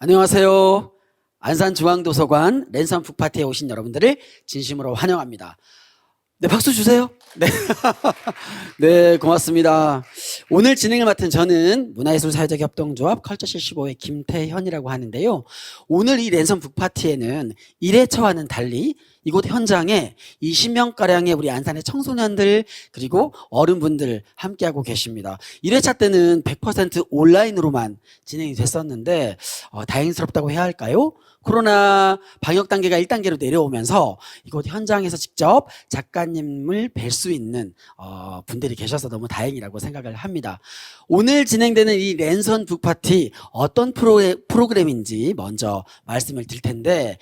안녕하세요. 안산중앙도서관 랜선 북파티에 오신 여러분들을 진심으로 환영합니다. 네, 박수 주세요. 네. 네, 고맙습니다. 오늘 진행을 맡은 저는 문화예술사회적협동조합 컬처75의 김태현이라고 하는데요. 오늘 이 랜선 북파티에는 1회차와는 달리 이곳 현장에 20명가량의 우리 안산의 청소년들 그리고 어른분들 함께하고 계십니다. 1회차 때는 100% 온라인으로만 진행이 됐었는데 다행스럽다고 해야 할까요? 코로나 방역 단계가 1단계로 내려오면서 이곳 현장에서 직접 작가님을 뵐 수 있는 분들이 계셔서 너무 다행이라고 생각을 합니다. 오늘 진행되는 이 랜선 북파티 어떤 프로그램인지 먼저 말씀을 드릴 텐데,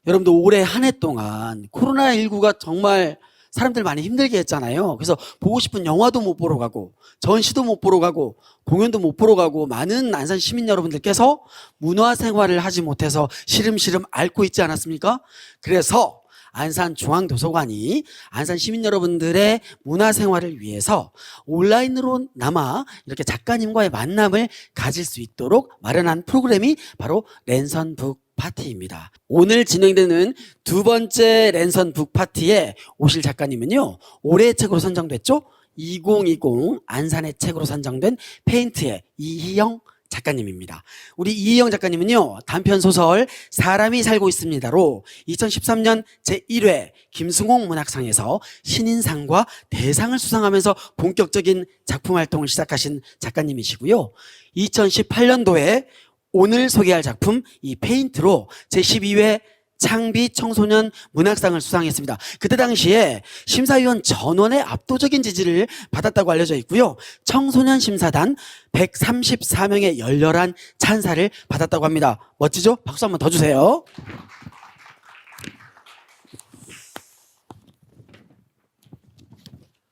여러분들 올해 한 해 동안 코로나19가 정말 사람들 많이 힘들게 했잖아요. 그래서 보고 싶은 영화도 못 보러 가고 전시도 못 보러 가고 공연도 못 보러 가고 많은 안산 시민 여러분들께서 문화생활을 하지 못해서 시름시름 앓고 있지 않았습니까? 그래서 안산중앙도서관이 안산 시민 여러분들의 문화생활을 위해서 온라인으로나마 이렇게 작가님과의 만남을 가질 수 있도록 마련한 프로그램이 바로 랜선 북파티입니다. 오늘 진행되는 두 번째 랜선 북파티에 오실 작가님은요, 올해의 책으로 선정됐죠? 2020 안산의 책으로 선정된 페인트의 이희영 작가님입니다. 우리 이희영 작가님은요, 단편소설 사람이 살고 있습니다로 2013년 제1회 김승옥 문학상에서 신인상과 대상을 수상하면서 본격적인 작품 활동을 시작하신 작가님이시고요. 2018년도에 오늘 소개할 작품 이 페인트로 제12회 창비 청소년 문학상을 수상했습니다. 그때 당시에 심사위원 전원의 압도적인 지지를 받았다고 알려져 있고요. 청소년 심사단 134명의 열렬한 찬사를 받았다고 합니다. 멋지죠? 박수 한번 더 주세요.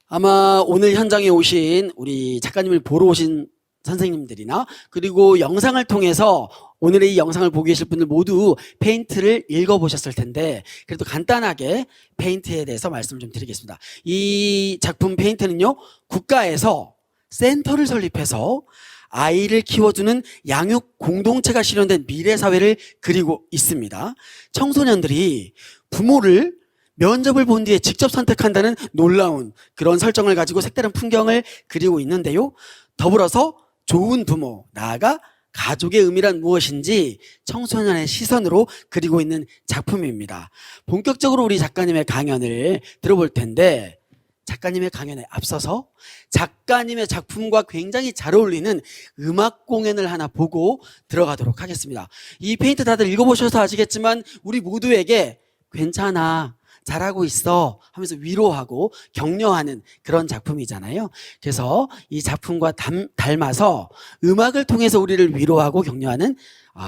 아마 오늘 현장에 오신 우리 작가님을 보러 오신 선생님들이나 그리고 영상을 통해서 오늘의 이 영상을 보고 계실 분들 모두 페인트를 읽어보셨을 텐데, 그래도 간단하게 페인트에 대해서 말씀을 좀 드리겠습니다. 이 작품 페인트는요, 국가에서 센터를 설립해서 아이를 키워주는 양육 공동체가 실현된 미래사회를 그리고 있습니다. 청소년들이 부모를 면접을 본 뒤에 직접 선택한다는 놀라운 그런 설정을 가지고 색다른 풍경을 그리고 있는데요. 더불어서 좋은 부모, 나아가 가족의 의미란 무엇인지 청소년의 시선으로 그리고 있는 작품입니다. 본격적으로 우리 작가님의 강연을 들어볼 텐데, 작가님의 강연에 앞서서 작가님의 작품과 굉장히 잘 어울리는 음악 공연을 하나 보고 들어가도록 하겠습니다. 이 페인트 다들 읽어보셔서 아시겠지만 우리 모두에게 괜찮아, 잘하고 있어 하면서 위로하고 격려하는 그런 작품이잖아요. 그래서 이 작품과 닮아서 음악을 통해서 우리를 위로하고 격려하는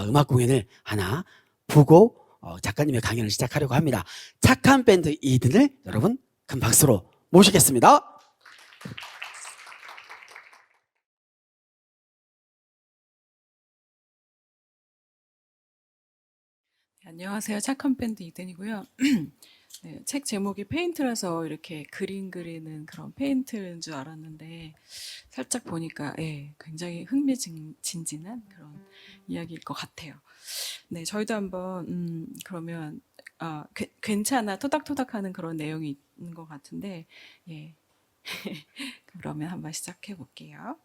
음악 공연을 하나 보고 작가님의 강연을 시작하려고 합니다. 착한 밴드 이든을 여러분 큰 박수로 모시겠습니다. 안녕하세요. 착한 밴드 이든이고요. 네, 책 제목이 페인트라서 이렇게 그림 그리는 그런 페인트인 줄 알았는데 살짝 보니까 굉장히 흥미진진한 그런 이야기일 것 같아요. 네, 저희도 한번 그러면 괜찮아 토닥토닥하는 그런 내용이 있는 것 같은데 그러면 한번 시작해 볼게요.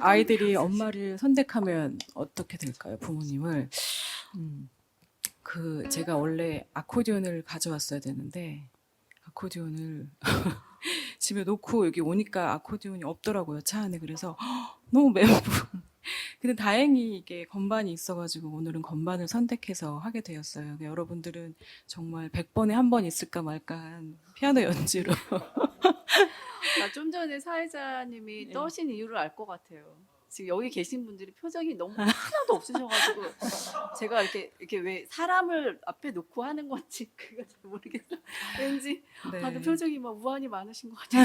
아이들이 엄마를 선택하면 어떻게 될까요? 부모님을. 제가 원래 아코디언을 가져왔어야 되는데, 아코디언을 집에 놓고 여기 오니까 아코디언이 없더라고요, 차 안에. 그래서 너무 멘붕. 근데 다행히 이게 건반이 있어가지고 오늘은 건반을 선택해서 하게 되었어요. 여러분들은 정말 100번에 한 번 있을까 말까한 피아노 연주로. 좀 전에 사회자님이 네. 떠신 이유를 알 것 같아요. 지금 여기 계신 분들이 표정이 너무 하나도 없으셔가지고 제가 이렇게 왜 사람을 앞에 놓고 하는 건지 그거 잘 모르겠어요. 왠지 네. 다들 표정이 막 우환이 많으신 것 같아요.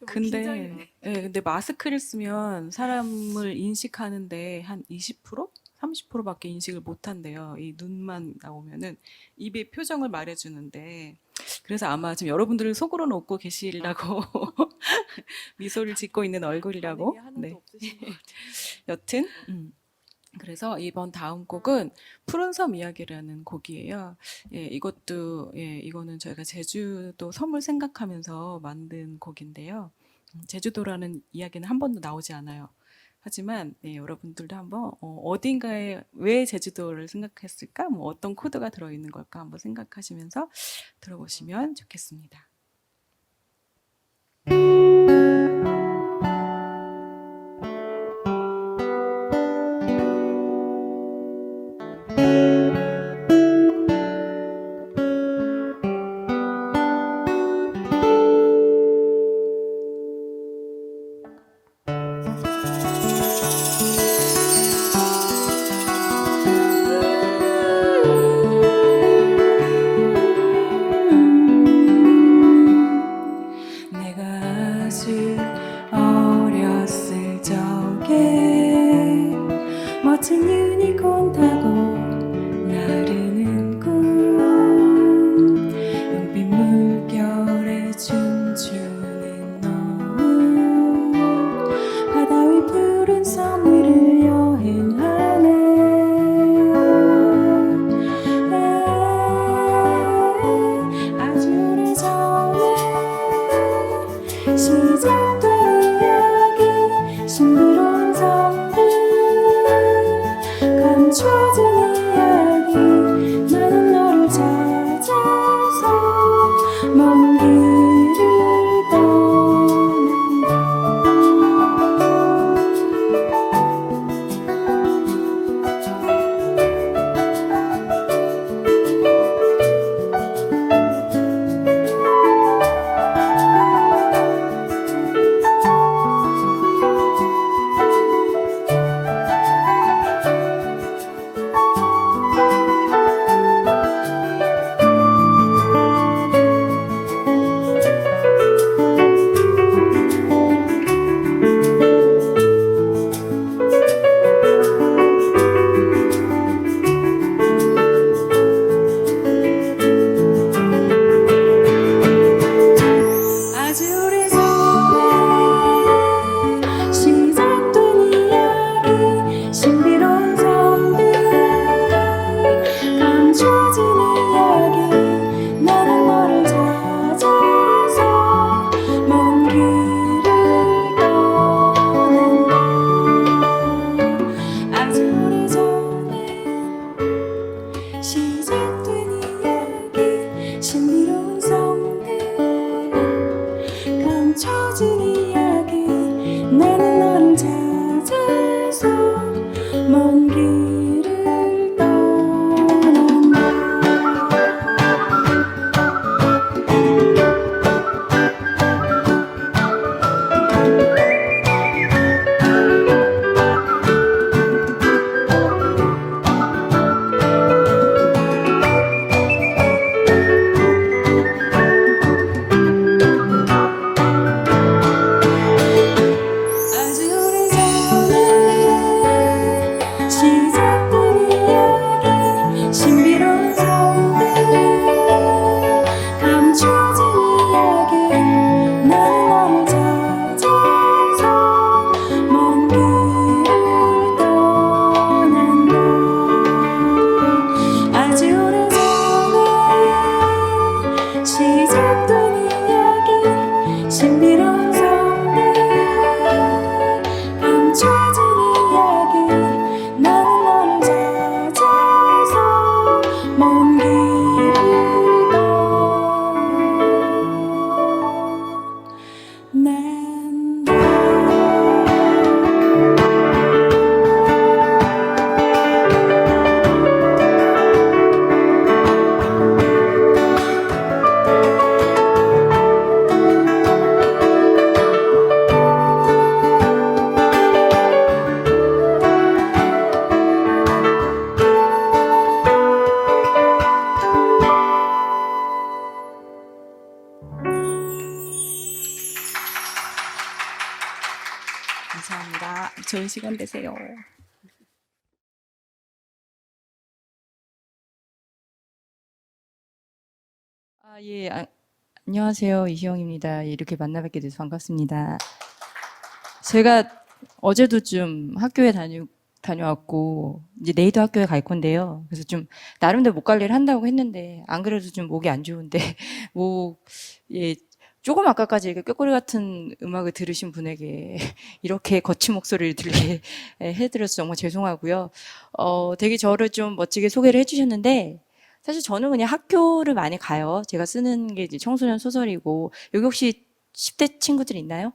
근데, 근데 마스크를 쓰면 사람을 인식하는데 한 20%? 30%밖에 인식을 못 한대요. 이 눈만 나오면은 입의 표정을 말해주는데. 그래서 아마 지금 여러분들을 속으로는 웃고 계시려고 미소를 짓고 있는 얼굴이라고. 반응이 하나도 네. 없으신 것 같아요. 여튼, 그래서 이번 다음 곡은 푸른 섬 이야기라는 곡이에요. 예, 이거는 저희가 제주도 섬을 생각하면서 만든 곡인데요. 제주도라는 이야기는 한 번도 나오지 않아요. 하지만 여러분들도 한번 어딘가에 왜 제주도를 생각했을까? 뭐 어떤 코드가 들어있는 걸까? 한번 생각하시면서 들어보시면 좋겠습니다. 좋은 시간 되세요. 예, 안녕하세요. 이희영입니다. 이렇게 만나 뵙게 돼서 반갑습니다. 제가 어제도 좀 학교에 다녀왔고, 이제 내일도 학교에 갈 건데요. 그래서 좀, 나름대로 목 관리를 한다고 했는데, 안 그래도 좀 목이 안 좋은데, 예, 조금 아까까지 이렇게 꾀꼬리 같은 음악을 들으신 분에게 이렇게 거친 목소리를 들게 해드려서 정말 죄송하고요. 되게 저를 좀 멋지게 소개를 해주셨는데, 사실 저는 그냥 학교를 많이 가요. 제가 쓰는 게 이제 청소년 소설이고, 여기 혹시 10대 친구들 있나요?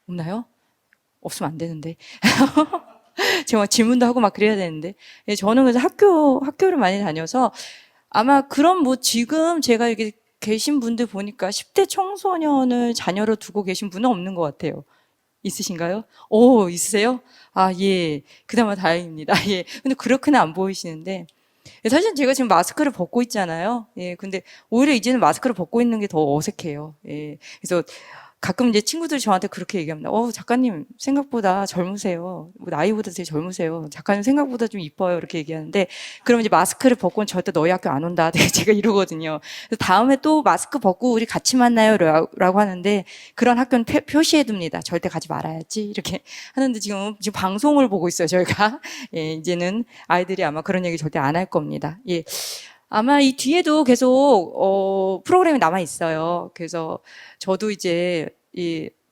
없나요? 없으면 안 되는데. 제가 질문도 하고 막 그래야 되는데. 예, 저는 그래서 학교를 많이 다녀서 아마 그런 뭐 지금 제가 여기 계신 분들 보니까 10대 청소년을 자녀로 두고 계신 분은 없는 것 같아요. 있으신가요? 오, 있으세요? 아, 예. 그나마 다행입니다. 예. 근데 그렇게는 안 보이시는데. 사실 제가 지금 마스크를 벗고 있잖아요. 예. 근데 오히려 이제는 마스크를 벗고 있는 게 더 어색해요. 예. 그래서 가끔 이제 친구들이 저한테 그렇게 얘기합니다. 작가님 생각보다 젊으세요. 뭐 나이보다 되게 젊으세요. 작가님 생각보다 좀 이뻐요. 이렇게 얘기하는데, 그럼 이제 마스크를 벗고는 절대 너희 학교 안 온다. 제가 이러거든요. 그래서 다음에 또 마스크 벗고 우리 같이 만나요. 라고 하는데, 그런 학교는 표시해둡니다. 절대 가지 말아야지. 이렇게 하는데 지금 방송을 보고 있어요. 저희가. 예, 이제는 아이들이 아마 그런 얘기 절대 안 할 겁니다. 예. 아마 이 뒤에도 계속 프로그램이 남아 있어요. 그래서 저도 이제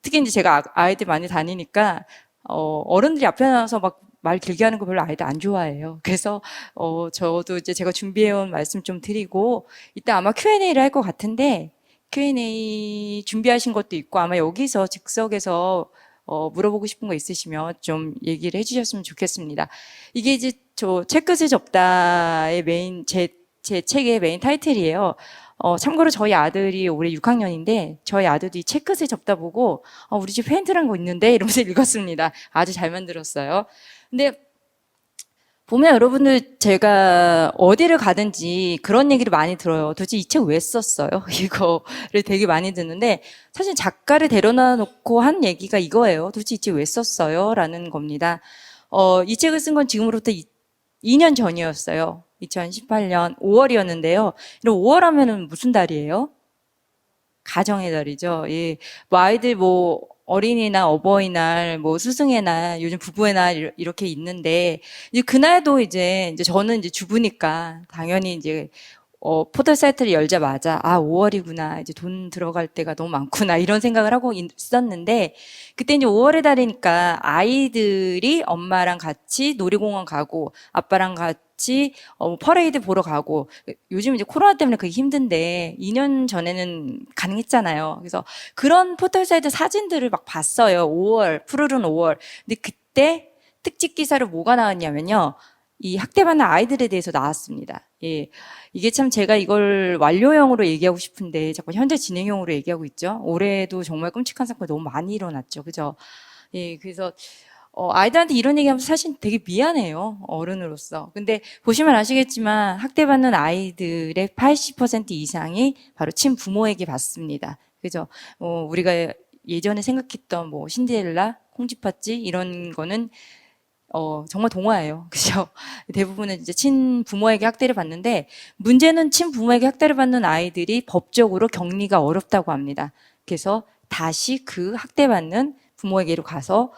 특히 이제 제가 아이들 많이 다니니까 어른들이 앞에 나와서 막 말 길게 하는 거 별로 아이들 안 좋아해요. 그래서 저도 이제 제가 준비해온 말씀 좀 드리고 이따 아마 Q&A를 할 것 같은데 Q&A 준비하신 것도 있고 아마 여기서 즉석에서 물어보고 싶은 거 있으시면 좀 얘기를 해주셨으면 좋겠습니다. 이게 이제 저 책끝을 접다의 메인 제 책의 메인 타이틀이에요. 참고로 저희 아들이 올해 6학년인데 저희 아들도 이 책끝을 접다 보고 우리 집 페인트란 거 있는데 이러면서 읽었습니다. 아주 잘 만들었어요. 근데 보면 여러분들 제가 어디를 가든지 그런 얘기를 많이 들어요. 도대체 이 책 왜 썼어요? 이거를 되게 많이 듣는데 사실 작가를 데려다 놓고 한 얘기가 이거예요. 도대체 이 책 왜 썼어요? 라는 겁니다. 이 책을 쓴 건 지금으로부터 2년 전이었어요. 2018년 5월이었는데요. 5월 하면은 무슨 달이에요? 가정의 달이죠. 예. 뭐 아이들 뭐 어린이날, 어버이날, 뭐 스승의 날, 요즘 부부의 날 이렇게 있는데 이제 그날도 이제 저는 이제 주부니까 당연히 이제 포털 사이트를 열자마자 5월이구나. 이제 돈 들어갈 때가 너무 많구나. 이런 생각을 하고 있었는데 그때 이제 5월의 달이니까 아이들이 엄마랑 같이 놀이공원 가고 아빠랑 같이 퍼레이드 보러 가고 요즘 이제 코로나 때문에 그게 힘든데 2년 전에는 가능했잖아요. 그래서 그런 포털 사이트 사진들을 막 봤어요. 5월, 푸르른 5월. 근데 그때 특집 기사로 뭐가 나왔냐면요. 이 학대받는 아이들에 대해서 나왔습니다. 예. 이게 참 제가 이걸 완료형으로 얘기하고 싶은데 자꾸 현재 진행형으로 얘기하고 있죠. 올해도 정말 끔찍한 사건이 너무 많이 일어났죠. 그죠? 예. 그래서 아이들한테 이런 얘기하면 사실 되게 미안해요. 어른으로서. 근데 보시면 아시겠지만 학대받는 아이들의 80% 이상이 바로 친부모에게 받습니다. 그죠? 우리가 예전에 생각했던 뭐 신데렐라, 콩쥐팥쥐 이런 거는 정말 동화예요. 그죠? 대부분은 이제 친부모에게 학대를 받는데, 문제는 친부모에게 학대를 받는 아이들이 법적으로 격리가 어렵다고 합니다. 그래서 다시 그 학대받는 부모에게로 가서,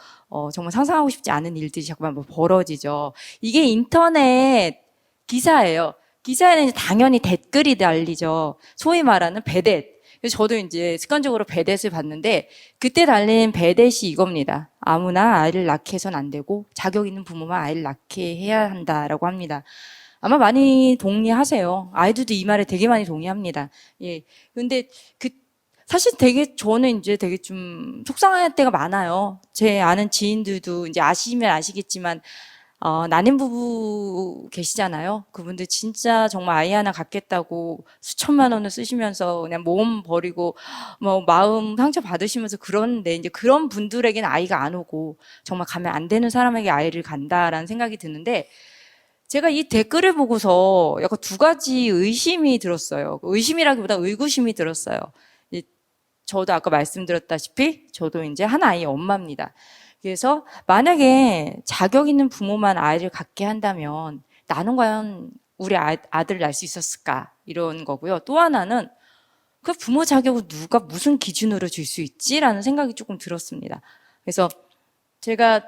정말 상상하고 싶지 않은 일들이 자꾸만 뭐 벌어지죠. 이게 인터넷 기사예요. 기사에는 당연히 댓글이 달리죠. 소위 말하는 배댓. 그래서 저도 이제 습관적으로 배댓을 봤는데 그때 달린 배댓이 이겁니다. 아무나 아이를 낳게 해서는 안 되고 자격 있는 부모만 아이를 낳게 해야 한다라고 합니다. 아마 많이 동의하세요. 아이들도 이 말에 되게 많이 동의합니다. 예. 근데 사실 되게 저는 이제 되게 좀 속상할 때가 많아요. 제 아는 지인들도 이제 아시면 아시겠지만 난임 부부 계시잖아요. 그분들 진짜 정말 아이 하나 갖겠다고 수천만 원을 쓰시면서 그냥 몸 버리고 뭐 마음 상처 받으시면서 그런데 이제 그런 분들에게는 아이가 안 오고 정말 가면 안 되는 사람에게 아이를 간다라는 생각이 드는데 제가 이 댓글을 보고서 약간 두 가지 의심이 들었어요. 의심이라기보다 의구심이 들었어요. 저도 아까 말씀드렸다시피 저도 이제 한 아이의 엄마입니다. 그래서 만약에 자격 있는 부모만 아이를 갖게 한다면 나는 과연 우리 아들을 낳을 수 있었을까? 이런 거고요. 또 하나는 그 부모 자격을 누가 무슨 기준으로 줄 수 있지라는 생각이 조금 들었습니다. 그래서 제가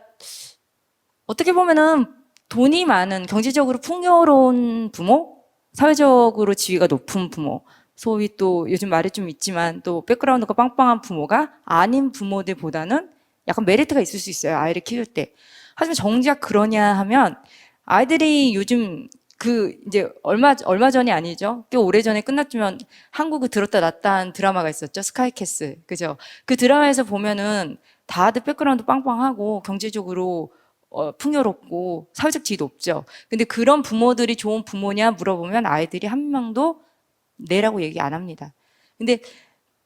어떻게 보면은 돈이 많은 경제적으로 풍요로운 부모, 사회적으로 지위가 높은 부모, 소위 또 요즘 말이 좀 있지만 또 백그라운드가 빵빵한 부모가 아닌 부모들보다는 약간 메리트가 있을 수 있어요. 아이를 키울 때. 하지만 정작 그러냐 하면 아이들이 요즘 이제 얼마 전이 아니죠. 꽤 오래 전에 끝났지만 한국을 들었다 놨다 한 드라마가 있었죠. 스카이캐슬. 그죠? 그 드라마에서 보면은 다들 백그라운드 빵빵하고 경제적으로 풍요롭고 사회적 지위도 높죠. 근데 그런 부모들이 좋은 부모냐 물어보면 아이들이 한 명도 네라고 얘기 안 합니다. 근데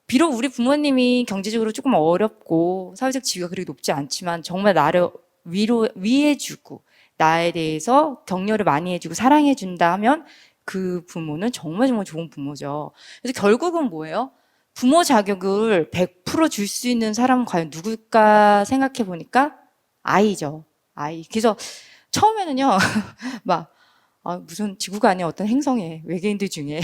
비록 우리 부모님이 경제적으로 조금 어렵고 사회적 지위가 그렇게 높지 않지만 정말 나를 위해주고 나에 대해서 격려를 많이 해주고 사랑해준다 하면 그 부모는 정말 정말 좋은 부모죠. 그래서 결국은 뭐예요? 부모 자격을 100% 줄 수 있는 사람은 과연 누굴까 생각해 보니까 아이죠. 아이. 그래서 처음에는요, 무슨 지구가 아닌 어떤 행성에 외계인들 중에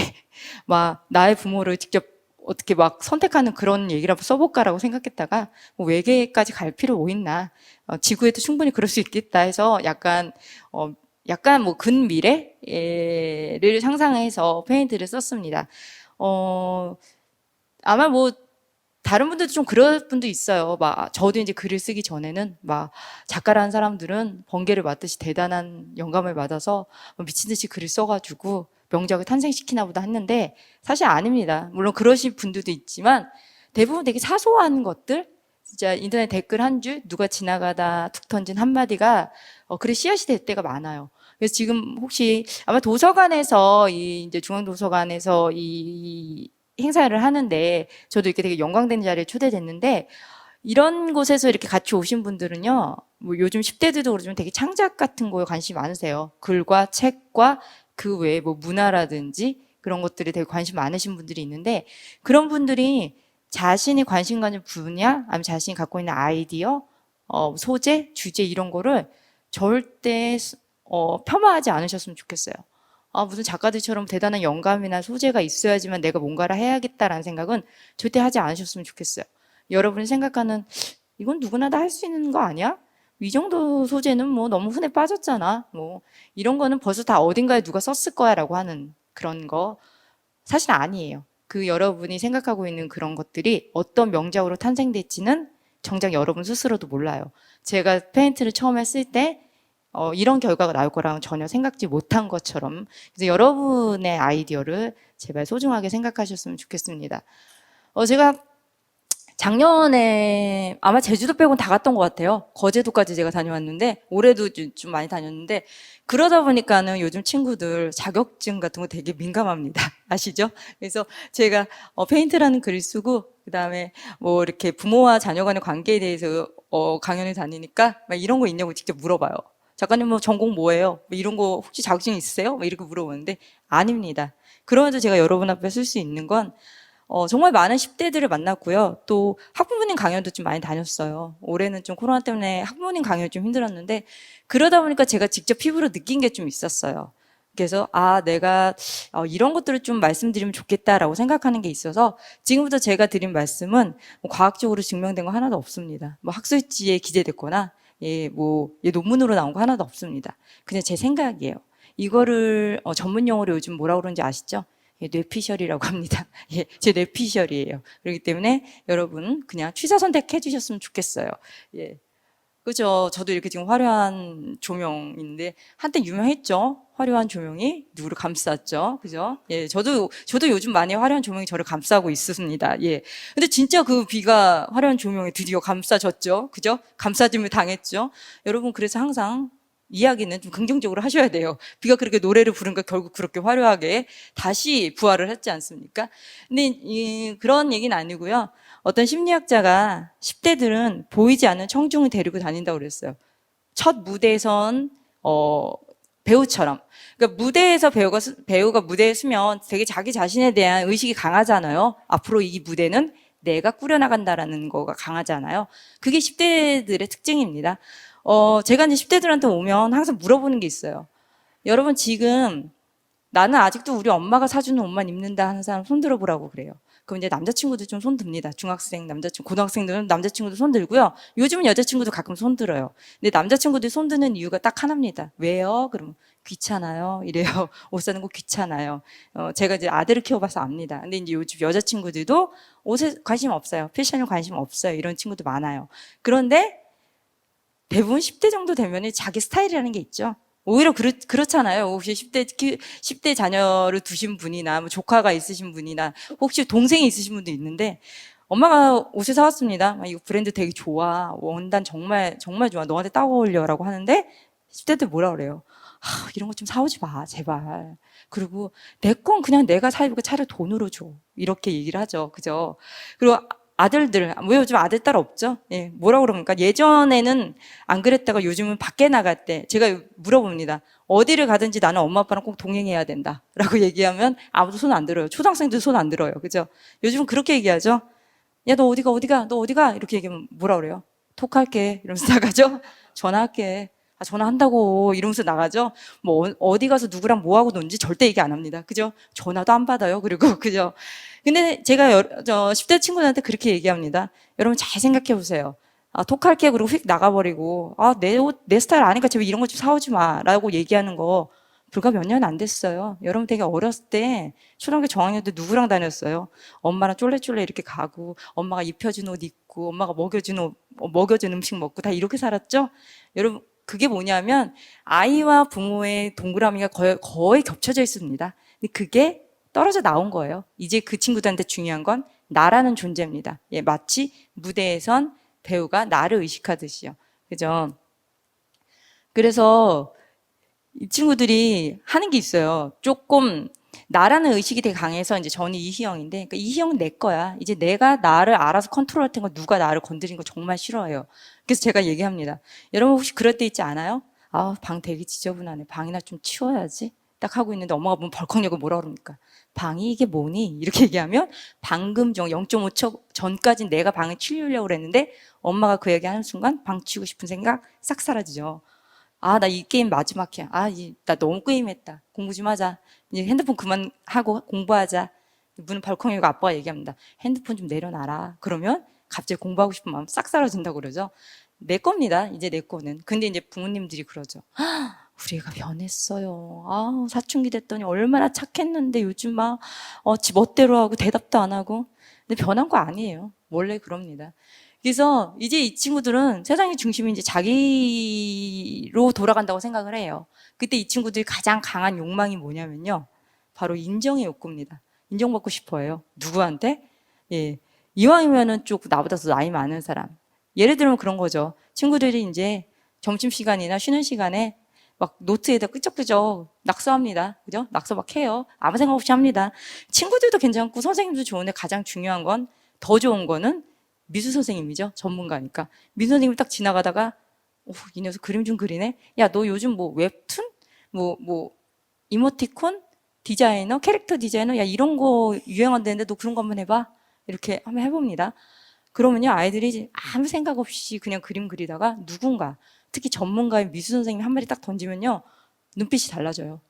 막 나의 부모를 직접 어떻게 막 선택하는 그런 얘기라고 써볼까라고 생각했다가 뭐 외계까지 갈 필요 뭐 있나, 지구에도 충분히 그럴 수 있겠다 해서 약간 뭐 근미래를 상상해서 페인트를 썼습니다. 아마 뭐 다른 분들도 좀 그럴 분도 있어요. 저도 이제 글을 쓰기 전에는 작가라는 사람들은 번개를 맞듯이 대단한 영감을 받아서 미친 듯이 글을 써가지고 명작을 탄생시키나 보다 했는데 사실 아닙니다. 물론 그러실 분들도 있지만 대부분 되게 사소한 것들, 진짜 인터넷 댓글 한 줄, 누가 지나가다 툭 던진 한마디가 글의 씨앗이 될 때가 많아요. 그래서 지금 혹시 아마 도서관에서 이제 중앙도서관에서 이 행사를 하는데 저도 이렇게 되게 영광된 자리에 초대됐는데 이런 곳에서 이렇게 같이 오신 분들은요, 뭐 요즘 10대들도 그러지만 되게 창작 같은 거에 관심이 많으세요. 글과 책과 그 외에 뭐 문화라든지 그런 것들에 되게 관심 많으신 분들이 있는데 그런 분들이 자신이 관심 가진 분야, 아니면 자신이 갖고 있는 아이디어, 소재, 주제 이런 거를 절대 폄하하지 않으셨으면 좋겠어요. 무슨 작가들처럼 대단한 영감이나 소재가 있어야지만 내가 뭔가를 해야겠다라는 생각은 절대 하지 않으셨으면 좋겠어요. 여러분이 생각하는 이건 누구나 다 할 수 있는 거 아니야? 이 정도 소재는 뭐 너무 흔해 빠졌잖아. 뭐 이런 거는 벌써 다 어딘가에 누가 썼을 거야 라고 하는 그런 거 사실 아니에요. 그 여러분이 생각하고 있는 그런 것들이 어떤 명작으로 탄생될지는 정작 여러분 스스로도 몰라요. 제가 페인트를 처음 했을 때 이런 결과가 나올 거랑은 전혀 생각지 못한 것처럼 그래서 여러분의 아이디어를 제발 소중하게 생각하셨으면 좋겠습니다. 제가 작년에 아마 제주도 빼고는 다 갔던 것 같아요. 거제도까지 제가 다녀왔는데 올해도 좀 많이 다녔는데 그러다 보니까는 요즘 친구들 자격증 같은 거 되게 민감합니다. 아시죠? 그래서 제가 페인트라는 글을 쓰고 그다음에 뭐 이렇게 부모와 자녀 간의 관계에 대해서 강연을 다니니까 막 이런 거 있냐고 직접 물어봐요. 작가님 뭐 전공 뭐예요? 뭐 이런 거 혹시 자격증 있으세요? 뭐 이렇게 물어보는데 아닙니다. 그러면서 제가 여러분 앞에 쓸 수 있는 건 정말 많은 10대들을 만났고요. 또 학부모님 강연도 좀 많이 다녔어요. 올해는 좀 코로나 때문에 학부모님 강연이 좀 힘들었는데 그러다 보니까 제가 직접 피부로 느낀 게 좀 있었어요. 그래서 내가 이런 것들을 좀 말씀드리면 좋겠다라고 생각하는 게 있어서 지금부터 제가 드린 말씀은 뭐 과학적으로 증명된 거 하나도 없습니다. 뭐 학술지에 기재됐거나 논문으로 나온 거 하나도 없습니다. 그냥 제 생각이에요. 이거를 전문 용어로 요즘 뭐라고 그러는지 아시죠? 뇌피셜이라고 합니다. 제 뇌피셜이에요. 그렇기 때문에 여러분 그냥 취사 선택해 주셨으면 좋겠어요. 그죠? 저도 이렇게 지금 화려한 조명인데 한때 유명했죠? 화려한 조명이 누구를 감쌌죠? 그죠? 저도 요즘 많이 화려한 조명이 저를 감싸고 있습니다. 근데 진짜 그 비가 화려한 조명에 드디어 감싸졌죠? 그죠? 감싸짐을 당했죠? 여러분 그래서 항상 이야기는 좀 긍정적으로 하셔야 돼요. 비가 그렇게 노래를 부른가 결국 그렇게 화려하게 다시 부활을 했지 않습니까? 근데 그런 얘기는 아니고요. 어떤 심리학자가 10대들은 보이지 않는 청중을 데리고 다닌다고 그랬어요. 첫 무대선 배우처럼. 그러니까 무대에서 배우가 무대에 서면 되게 자기 자신에 대한 의식이 강하잖아요. 앞으로 이 무대는 내가 꾸려나간다라는 거가 강하잖아요. 그게 10대들의 특징입니다. 제가 이제 10대들한테 오면 항상 물어보는 게 있어요. 여러분 지금 나는 아직도 우리 엄마가 사주는 옷만 입는다 하는 사람 손 들어보라고 그래요. 그럼 이제 남자친구도 좀 손 듭니다. 중학생, 남자친구, 고등학생들은 남자친구도 손 들고요. 요즘은 여자친구도 가끔 손 들어요. 근데 남자친구들이 손 드는 이유가 딱 하나입니다. 왜요? 그러면 귀찮아요. 이래요. 옷 사는 거 귀찮아요. 제가 이제 아들을 키워봐서 압니다. 근데 이제 요즘 여자친구들도 옷에 관심 없어요. 패션에 관심 없어요. 이런 친구도 많아요. 그런데 대부분 10대 정도 되면 자기 스타일이라는 게 있죠. 오히려 그렇잖아요. 혹시 10대 자녀를 두신 분이나, 뭐 조카가 있으신 분이나, 혹시 동생이 있으신 분도 있는데, 엄마가 옷을 사왔습니다. 이거 브랜드 되게 좋아. 원단 정말, 정말 좋아. 너한테 딱 어울려. 라고 하는데, 10대들 뭐라 그래요? 이런 거 좀 사오지 마, 제발. 그리고 내 건 그냥 내가 사입고 차라리 돈으로 줘. 이렇게 얘기를 하죠. 그죠? 그리고 아들들, 왜 요즘 아들, 딸 없죠? 예, 뭐라 그럽니까? 예전에는 안 그랬다가 요즘은 밖에 나갈 때 제가 물어봅니다. 어디를 가든지 나는 엄마 아빠랑 꼭 동행해야 된다. 라고 얘기하면 아무도 손 안 들어요. 초등학생들 손 안 들어요. 그죠? 요즘은 그렇게 얘기하죠? 야, 너 어디가? 너 어디가? 이렇게 얘기하면 뭐라 그래요? 톡할게. 이러면서 나가죠? 전화할게. 전화한다고 이러면서 나가죠. 뭐 어디 가서 누구랑 뭐 하고 논지 절대 얘기 안 합니다. 그죠? 전화도 안 받아요. 그리고 그죠? 근데 제가 10대 친구들한테 그렇게 얘기합니다. 여러분 잘 생각해 보세요. 톡할게 그리고 휙 나가버리고 내 옷, 내 스타일 아니까 제발 이런 거 좀 사오지 마 라고 얘기하는 거 불과 몇 년 안 됐어요. 여러분 되게 어렸을 때 초등학교 저학년 때 누구랑 다녔어요? 엄마랑 쫄래쫄래 이렇게 가고 엄마가 입혀준 옷 입고 엄마가 먹여준 음식 먹고 다 이렇게 살았죠? 여러분 그게 뭐냐면 아이와 부모의 동그라미가 거의 겹쳐져 있습니다. 근데 그게 떨어져 나온 거예요. 이제 그 친구들한테 중요한 건 나라는 존재입니다. 예, 마치 무대에선 배우가 나를 의식하듯이요. 그죠? 그래서 이 친구들이 하는 게 있어요. 조금 나라는 의식이 되게 강해서 이제 저는 이희영인데, 그러니까 이희영은 내 거야. 이제 내가 나를 알아서 컨트롤할 텐거 누가 나를 건드린 거 정말 싫어해요. 그래서 제가 얘기합니다. 여러분 혹시 그럴 때 있지 않아요? 방 되게 지저분하네. 방이나 좀 치워야지. 딱 하고 있는데 엄마가 문 벌컥 열고 뭐라 그럽니까? 방이 이게 뭐니? 이렇게 얘기하면 방금 전 0.5초 전까지 내가 방을 치우려고 그랬는데 엄마가 그 얘기하는 순간 방 치우고 싶은 생각 싹 사라지죠. 나 이 게임 마지막이야. 나 너무 게임했다. 공부 좀 하자. 이제 핸드폰 그만하고 공부하자. 문을 벌컥 열고 아빠가 얘기합니다. 핸드폰 좀 내려놔라. 그러면 갑자기 공부하고 싶은 마음 싹 사라진다고 그러죠. 내 겁니다. 이제 내 거는. 근데 이제 부모님들이 그러죠. 우리 애가 변했어요. 사춘기 됐더니 얼마나 착했는데 요즘 막 지 멋대로 하고 대답도 안 하고. 근데 변한 거 아니에요. 원래 그럽니다. 그래서 이제 이 친구들은 세상의 중심이 이제 자기로 돌아간다고 생각을 해요. 그때 이 친구들이 가장 강한 욕망이 뭐냐면요. 바로 인정의 욕구입니다. 인정받고 싶어 해요. 누구한테? 예. 이왕이면은 쭉 나보다 더 나이 많은 사람. 예를 들면 그런 거죠. 친구들이 이제 점심시간이나 쉬는 시간에 막 노트에다 끄적끄적 낙서합니다. 그죠? 낙서 막 해요. 아무 생각 없이 합니다. 친구들도 괜찮고 선생님도 좋은데 가장 중요한 건, 더 좋은 거는 미술 선생님이죠. 전문가니까. 미술 선생님이 딱 지나가다가 이 녀석 그림 좀 그리네? 야, 너 요즘 뭐 웹툰? 뭐 이모티콘? 디자이너? 캐릭터 디자이너? 야, 이런 거 유행한다는데 너 그런 거 한번 해봐. 이렇게 한번 해봅니다. 그러면요, 아이들이 아무 생각 없이 그냥 그림 그리다가 누군가, 특히 전문가의 미술 선생님 한 마디 딱 던지면요, 눈빛이 달라져요.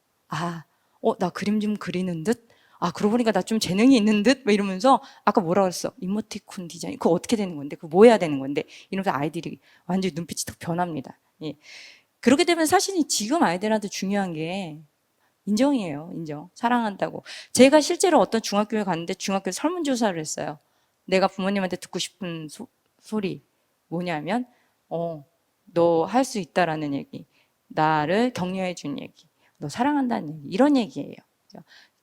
나 그림 좀 그리는 듯? 그러고 보니까 나 좀 재능이 있는 듯? 막 이러면서, 아까 뭐라 그랬어? 이모티콘 디자인. 그거 어떻게 되는 건데? 그거 뭐 해야 되는 건데? 이러면서 아이들이 완전히 눈빛이 딱 변합니다. 예. 그렇게 되면 사실 지금 아이들한테 중요한 게 인정이에요. 인정. 사랑한다고. 제가 실제로 어떤 중학교에 갔는데 중학교에 설문조사를 했어요. 내가 부모님한테 듣고 싶은 소리 뭐냐면, 너 할 수 있다라는 얘기, 나를 격려해 준 얘기, 너 사랑한다는 얘기, 이런 얘기예요.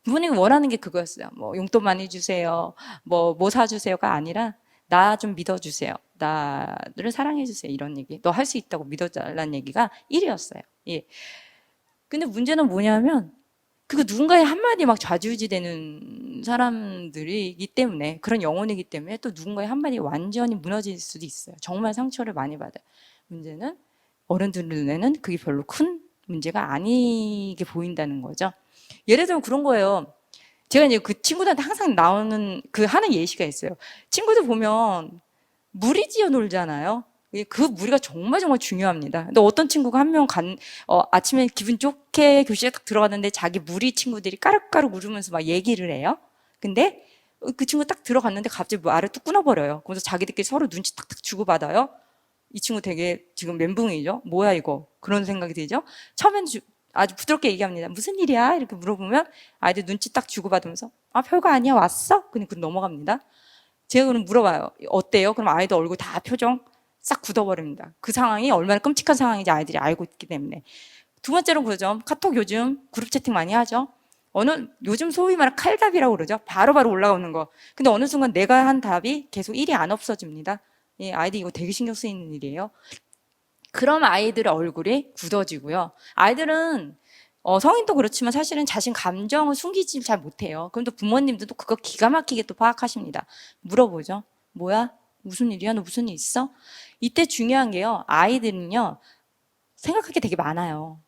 부모님이 원하는 게 그거였어요. 뭐 용돈 많이 주세요, 뭐 사주세요가 아니라 나 좀 믿어주세요, 나를 사랑해주세요, 이런 얘기, 너 할 수 있다고 믿어달라는 얘기가 1위였어요. 예. 근데 문제는 뭐냐면 그거 누군가의 한마디 막 좌지우지 되는 사람들이기 때문에, 그런 영혼이기 때문에 또 누군가의 한마디 완전히 무너질 수도 있어요. 정말 상처를 많이 받아요. 문제는 어른들 눈에는 그게 별로 큰 문제가 아니게 보인다는 거죠. 예를 들면 그런 거예요. 제가 이제 그 친구들한테 항상 나오는 그 하는 예시가 있어요. 친구들 보면 무리 지어 놀잖아요. 그 무리가 정말 정말 중요합니다. 근데 어떤 친구가 한 명 아침에 기분 좋게 교실에 딱 들어갔는데 자기 무리 친구들이 까르까르 울으면서 막 얘기를 해요. 근데 그 친구 딱 들어갔는데 갑자기 말을 뚝 끊어버려요. 그래서 자기들끼리 서로 눈치 탁탁 주고받아요. 이 친구 되게 지금 멘붕이죠. 뭐야 이거. 그런 생각이 들죠. 처음에는 아주 부드럽게 얘기합니다. 무슨 일이야? 이렇게 물어보면 아이들 눈치 딱 주고받으면서 아 별거 아니야 왔어? 그냥 넘어갑니다. 제가 그럼 물어봐요. 어때요? 그럼 아이들 얼굴 다 표정 싹 굳어버립니다. 그 상황이 얼마나 끔찍한 상황인지 아이들이 알고 있기 때문에. 두 번째로 그러죠. 카톡 요즘 그룹 채팅 많이 하죠. 요즘 소위 말하는 칼답이라고 그러죠. 바로바로 올라오는 거. 근데 어느 순간 내가 한 답이 계속 일이 안 없어집니다. 예, 아이들 이거 되게 신경 쓰이는 일이에요. 그럼 아이들의 얼굴이 굳어지고요. 아이들은 성인도 그렇지만 사실은 자신 감정을 숨기지 잘 못해요. 그럼 또 부모님들도 그거 기가 막히게 또 파악하십니다. 물어보죠. 뭐야? 무슨 일이야? 너 무슨 일 있어? 이때 중요한 게요. 아이들은요. 생각할 게 되게 많아요.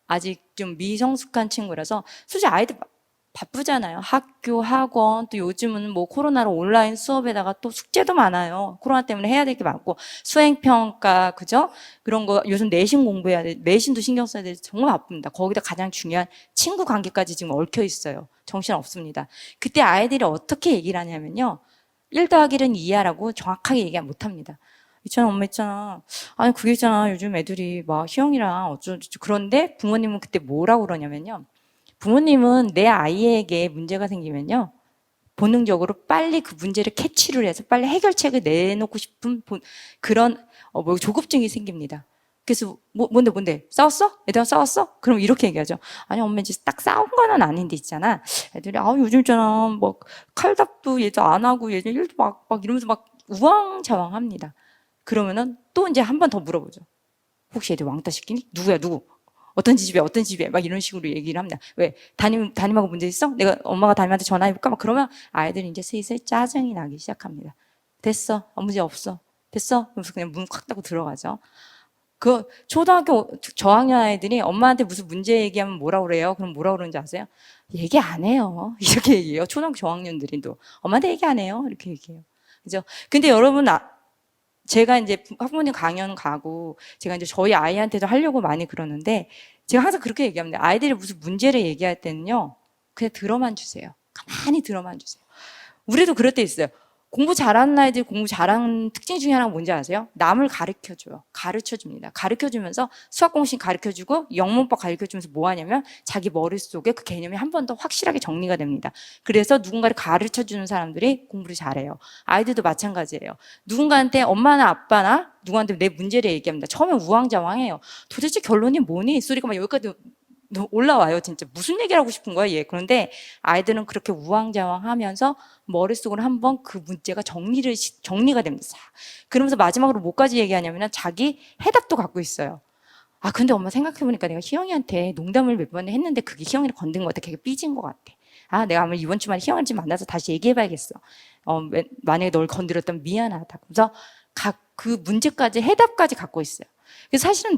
아직 좀 미성숙한 친구라서 솔직히 아이들 바쁘잖아요. 학교, 학원, 또 요즘은 뭐 코로나로 온라인 수업에다가 또 숙제도 많아요. 코로나 때문에 해야 될 게 많고 수행평가, 그죠? 그런 거 요즘 내신 공부해야 돼. 내신도 신경 써야 돼. 정말 바쁩니다. 거기다 가장 중요한 친구 관계까지 지금 얽혀 있어요. 정신 없습니다. 그때 아이들이 어떻게 얘기를 하냐면요. 1 더하기는 2야라고 정확하게 얘기 못 합니다. 있잖아, 엄마 있잖아. 아니, 그게 있잖아. 요즘 애들이 막 희영이랑 어쩌고저쩌고. 그런데 부모님은 그때 뭐라고 그러냐면요. 부모님은 내 아이에게 문제가 생기면요. 본능적으로 빨리 그 문제를 캐치를 해서 빨리 해결책을 내놓고 싶은 그런 조급증이 생깁니다. 그래서 뭔데? 싸웠어? 애들랑 싸웠어? 그럼 이렇게 얘기하죠. 아니 엄마 이제 딱 싸운 건 아닌데 있잖아. 애들이 요즘 있잖아 막 칼답도 얘도 안 하고 얘들 일도 막 이러면서 막 우왕좌왕합니다. 그러면은 또 이제 한 번 더 물어보죠. 혹시 애들 왕따 시키니? 누구야 누구? 어떤 집에 막 이런 식으로 얘기를 합니다. 왜? 담임하고 문제 있어? 내가 엄마가 담임한테 전화해볼까? 막 그러면 아이들이 이제 슬슬 짜증이 나기 시작합니다. 됐어. 문제 없어. 됐어. 그러면서 그냥 문 콱 닫고 들어가죠. 그 초등학교 저학년 아이들이 엄마한테 무슨 문제 얘기하면 뭐라 그래요? 그럼 뭐라 그러는지 아세요? 얘기 안 해요. 이렇게 얘기해요. 초등학교 저학년들도 엄마한테 얘기 안 해요. 이렇게 얘기해요. 그죠? 근데 여러분 제가 이제 학부모님 강연 가고 제가 이제 저희 아이한테도 하려고 많이 그러는데 제가 항상 그렇게 얘기합니다. 아이들이 무슨 문제를 얘기할 때는요. 그냥 들어만 주세요. 가만히 들어만 주세요. 우리도 그럴 때 있어요. 공부 잘하는 아이들 공부 잘하는 특징 중에 하나가 뭔지 아세요? 남을 가르쳐줘요. 가르쳐줍니다. 가르쳐주면서 수학 공식 가르쳐주고 영문법 가르쳐주면서 뭐 하냐면 자기 머릿속에 그 개념이 한 번 더 확실하게 정리가 됩니다. 그래서 누군가를 가르쳐주는 사람들이 공부를 잘해요. 아이들도 마찬가지예요. 누군가한테 엄마나 아빠나 누구한테 내 문제를 얘기합니다. 처음에 우왕좌왕해요. 도대체 결론이 뭐니? 이 소리가 막 여기까지 올라와요. 진짜 무슨 얘기를 하고 싶은 거야 얘. 그런데 아이들은 그렇게 우왕좌왕하면서 머릿속으로 한번 그 문제가 정리가 됩니다. 그러면서 마지막으로 뭐까지 얘기하냐면 자기 해답도 갖고 있어요. 근데 엄마 생각해보니까 내가 희영이한테 농담을 몇 번 했는데 그게 희영이를 건든 것 같아. 걔가 삐진 것 같아. 내가 아마 이번 주말에 희영이를 좀 만나서 다시 얘기해봐야겠어. 만약에 널 건드렸다면 미안하다. 그래서 그 문제까지 해답까지 갖고 있어요. 그래서 사실은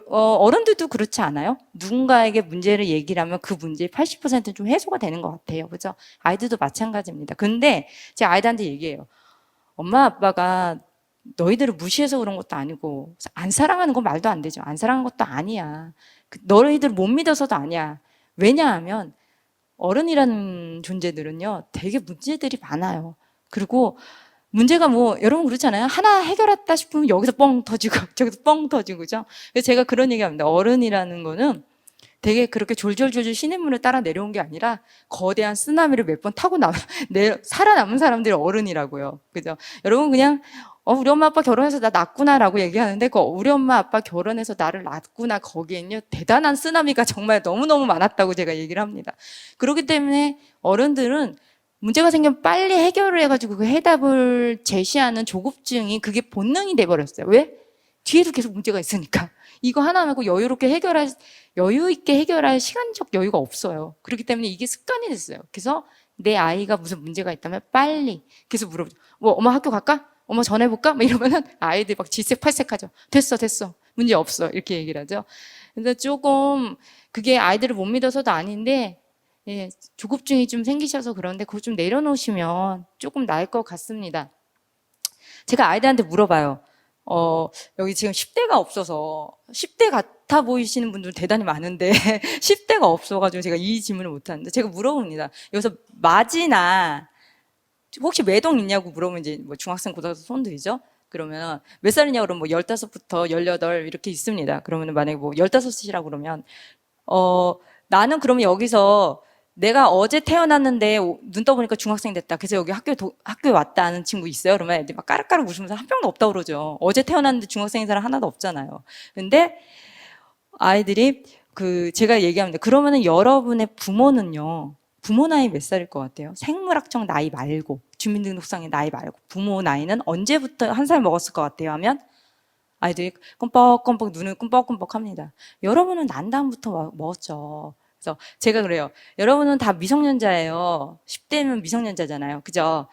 어른들도 그렇지 않아요? 누군가에게 문제를 얘기를 하면 그 문제의 80%는 좀 해소가 되는 것 같아요. 그죠? 아이들도 마찬가지입니다. 근데 제가 아이들한테 얘기해요. 엄마 아빠가 너희들을 무시해서 그런 것도 아니고 안 사랑하는 건 말도 안 되죠. 안 사랑하는 것도 아니야. 너희들 못 믿어서도 아니야. 왜냐하면 어른이라는 존재들은요. 되게 문제들이 많아요. 그리고 문제가 여러분 그렇잖아요. 하나 해결했다 싶으면 여기서 뻥 터지고 저기서 뻥 터지고 그죠? 그래서 제가 그런 얘기합니다. 어른이라는 거는 되게 그렇게 졸졸졸졸 시냇물을 따라 내려온 게 아니라 거대한 쓰나미를 몇 번 타고 살아남은 사람들이 어른이라고요. 그죠? 여러분 그냥 우리 엄마 아빠 결혼해서 나 낳구나라고 얘기하는데 우리 엄마 아빠 결혼해서 나를 낳구나 거기엔요 대단한 쓰나미가 정말 너무너무 많았다고 제가 얘기를 합니다. 그렇기 때문에 어른들은 문제가 생기면 빨리 해결을 해가지고 그 해답을 제시하는 조급증이 그게 본능이 돼버렸어요. 왜? 뒤에도 계속 문제가 있으니까. 이거 하나 말고 여유 있게 해결할 시간적 여유가 없어요. 그렇기 때문에 이게 습관이 됐어요. 그래서 내 아이가 무슨 문제가 있다면 빨리 계속 물어보죠. 엄마 학교 갈까? 엄마 전화해볼까? 막 이러면은 아이들이 막 질색팔색하죠. 됐어. 문제 없어. 이렇게 얘기를 하죠. 그래서 조금 그게 아이들을 못 믿어서도 아닌데 예, 조급증이 좀 생기셔서 그런데 그거 좀 내려놓으시면 조금 나을 것 같습니다. 제가 아이들한테 물어봐요. 여기 지금 10대가 없어서 10대 같아 보이시는 분들 대단히 많은데 10대가 없어가지고 제가 이 질문을 못하는데 제가 물어봅니다. 여기서 맞이나 혹시 외동 있냐고 물어보면 이제 뭐 중학생, 고등학생 손 들이죠? 그러면 몇 살이냐고 그러면 뭐 15부터 18 이렇게 있습니다. 그러면 만약에 뭐 15이라고 그러면 나는 그러면 여기서 내가 어제 태어났는데 눈 떠보니까 중학생 됐다. 그래서 여기 학교에 왔다 하는 친구 있어요? 그러면 애들이 막 까락까락 웃으면서 한 명도 없다고 그러죠. 어제 태어났는데 중학생인 사람 하나도 없잖아요. 근데 아이들이 제가 얘기합니다. 그러면은 여러분의 부모는요, 부모 나이 몇 살일 것 같아요? 생물학적 나이 말고, 주민등록상의 나이 말고, 부모 나이는 언제부터 한 살 먹었을 것 같아요? 하면 아이들이 껌뻑껌뻑 눈을 끔뻑끔뻑 합니다. 여러분은 난 다음부터 먹었죠. 그래서 제가 그래요. 여러분은 다 미성년자예요. 10대면 미성년자잖아요. 그죠?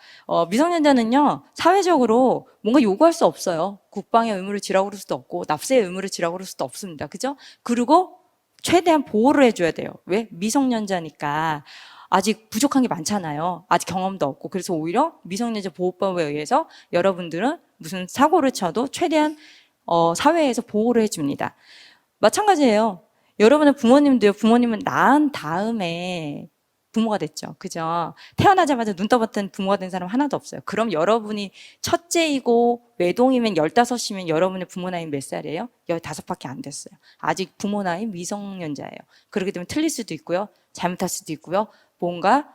미성년자는요, 사회적으로 뭔가 요구할 수 없어요. 국방의 의무를 지라고 그럴 수도 없고, 납세의 의무를 지라고 그럴 수도 없습니다. 그죠? 그리고 최대한 보호를 해줘야 돼요. 왜? 미성년자니까. 아직 부족한 게 많잖아요. 아직 경험도 없고. 그래서 오히려 미성년자 보호법에 의해서 여러분들은 무슨 사고를 쳐도 최대한 사회에서 보호를 해줍니다. 마찬가지예요. 여러분의 부모님도요, 부모님은 낳은 다음에 부모가 됐죠. 그죠? 태어나자마자 눈 떠봤던 부모가 된 사람 하나도 없어요. 그럼 여러분이 첫째이고 외동이면 15이면 여러분의 부모 나이 몇 살이에요? 15밖에 안 됐어요. 아직 부모 나이 미성년자예요. 그렇게 되면 틀릴 수도 있고요. 잘못할 수도 있고요. 뭔가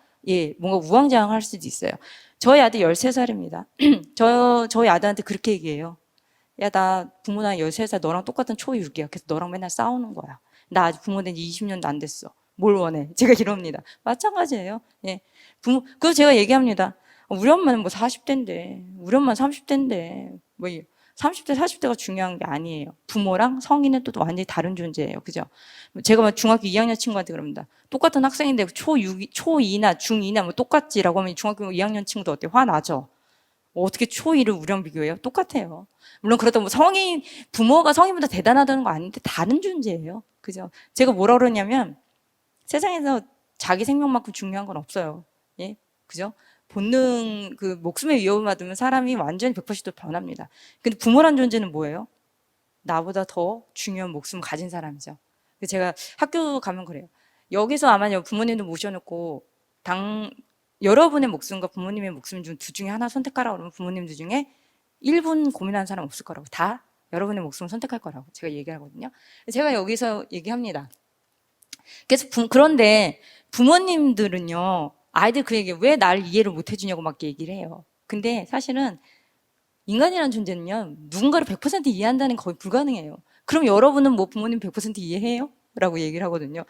우왕좌왕할 수도 있어요. 저희 아들 13살입니다. 저희 아들한테 그렇게 얘기해요. 야, 나 부모 나이 13살 너랑 똑같은 초6이야. 그래서 너랑 맨날 싸우는 거야. 나 아직 부모 된 지 20년도 안 됐어. 뭘 원해? 제가 이럽니다. 마찬가지예요. 예. 그래서 제가 얘기합니다. 우리 엄마는 뭐 40대인데, 우리 엄마는 30대인데, 30대, 40대가 중요한 게 아니에요. 부모랑 성인은 또 완전히 다른 존재예요. 그죠? 제가 막 중학교 2학년 친구한테 그럽니다. 똑같은 학생인데 초2나 중2나 뭐 똑같지라고 하면 중학교 2학년 친구도 어때요? 화나죠? 어떻게 초2를 우령 비교해요? 똑같아요. 물론 그렇다고 부모가 성인보다 대단하다는 거 아닌데 다른 존재예요. 그죠? 제가 뭐라 그러냐면 세상에서 자기 생명만큼 중요한 건 없어요. 예? 그죠? 본능, 목숨의 위협을 받으면 사람이 완전히 180도 변합니다. 근데 부모란 존재는 뭐예요? 나보다 더 중요한 목숨을 가진 사람이죠. 제가 학교 가면 그래요. 여기서 아마 부모님도 모셔놓고 여러분의 목숨과 부모님의 목숨 중 둘 중에 하나 선택하라고 그러면 부모님들 중에 1분 고민하는 사람 없을 거라고. 다 여러분의 목숨을 선택할 거라고 제가 얘기하거든요. 제가 여기서 얘기합니다. 그래서 그런데 부모님들은요, 아이들 그 얘기 왜 나를 이해를 못 해주냐고 막 얘기를 해요. 근데 사실은 인간이라는 존재는요, 누군가를 100% 이해한다는 게 거의 불가능해요. 그럼 여러분은 뭐 부모님 100% 이해해요? 라고 얘기를 하거든요.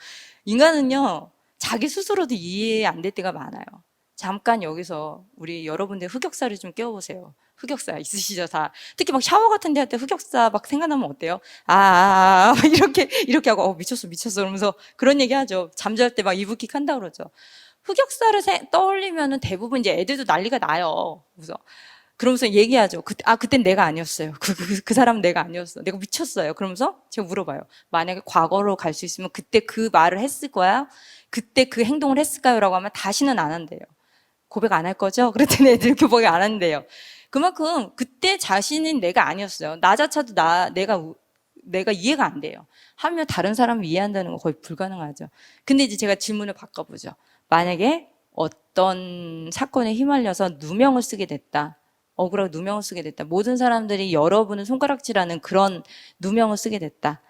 인간은요, 자기 스스로도 이해 안 될 때가 많아요. 잠깐 여기서 우리 여러분들 흑역사를 좀 깨워보세요. 흑역사 있으시죠, 다. 특히 막 샤워 같은 데 할 때 흑역사 막 생각나면 어때요? 이렇게 하고, 미쳤어. 그러면서 그런 얘기 하죠. 잠잘 때 막 이불킥 한다 그러죠. 흑역사를 떠올리면은 대부분 이제 애들도 난리가 나요. 그러면서 얘기하죠. 그땐 내가 아니었어요. 그 사람은 내가 아니었어. 내가 미쳤어요. 그러면서 제가 물어봐요. 만약에 과거로 갈 수 있으면 그때 그 말을 했을 거야? 그때 그 행동을 했을까요? 라고 하면 다시는 안 한대요. 고백 안 할 거죠? 그랬더니 애들 고백 안 한대요. 그만큼 그때 자신은 내가 아니었어요. 나 자체도 내가 이해가 안 돼요. 하면 다른 사람을 이해한다는 건 거의 불가능하죠. 근데 이제 제가 질문을 바꿔보죠. 만약에 어떤 사건에 휘말려서 누명을 쓰게 됐다. 억울하게 누명을 쓰게 됐다. 모든 사람들이 여러분을 손가락질하는 그런 누명을 쓰게 됐다.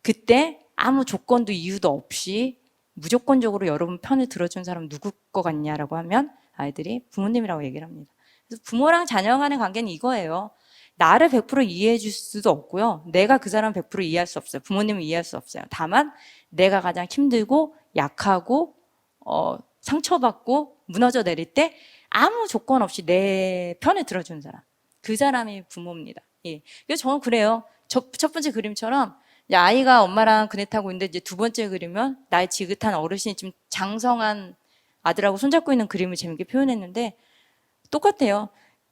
그때 아무 조건도 이유도 없이 무조건적으로 여러분 편을 들어준 사람은 누굴 것 같냐라고 하면 아이들이 부모님이라고 얘기를 합니다. 그래서 부모랑 자녀 간의 관계는 이거예요. 나를 100% 이해해 줄 수도 없고요. 내가 그 사람 100% 이해할 수 없어요. 부모님을 이해할 수 없어요. 다만 내가 가장 힘들고 약하고 상처받고 무너져 내릴 때 아무 조건 없이 내 편을 들어주는 사람. 그 사람이 부모입니다. 예. 그래서 저는 그래요. 첫 번째 그림처럼 아이가 엄마랑 그네 타고 있는데 이제 두 번째 그림은 나의 지긋한 어르신이 좀 장성한 아들하고 손잡고 있는 그림을 재밌게 표현했는데 똑같아요.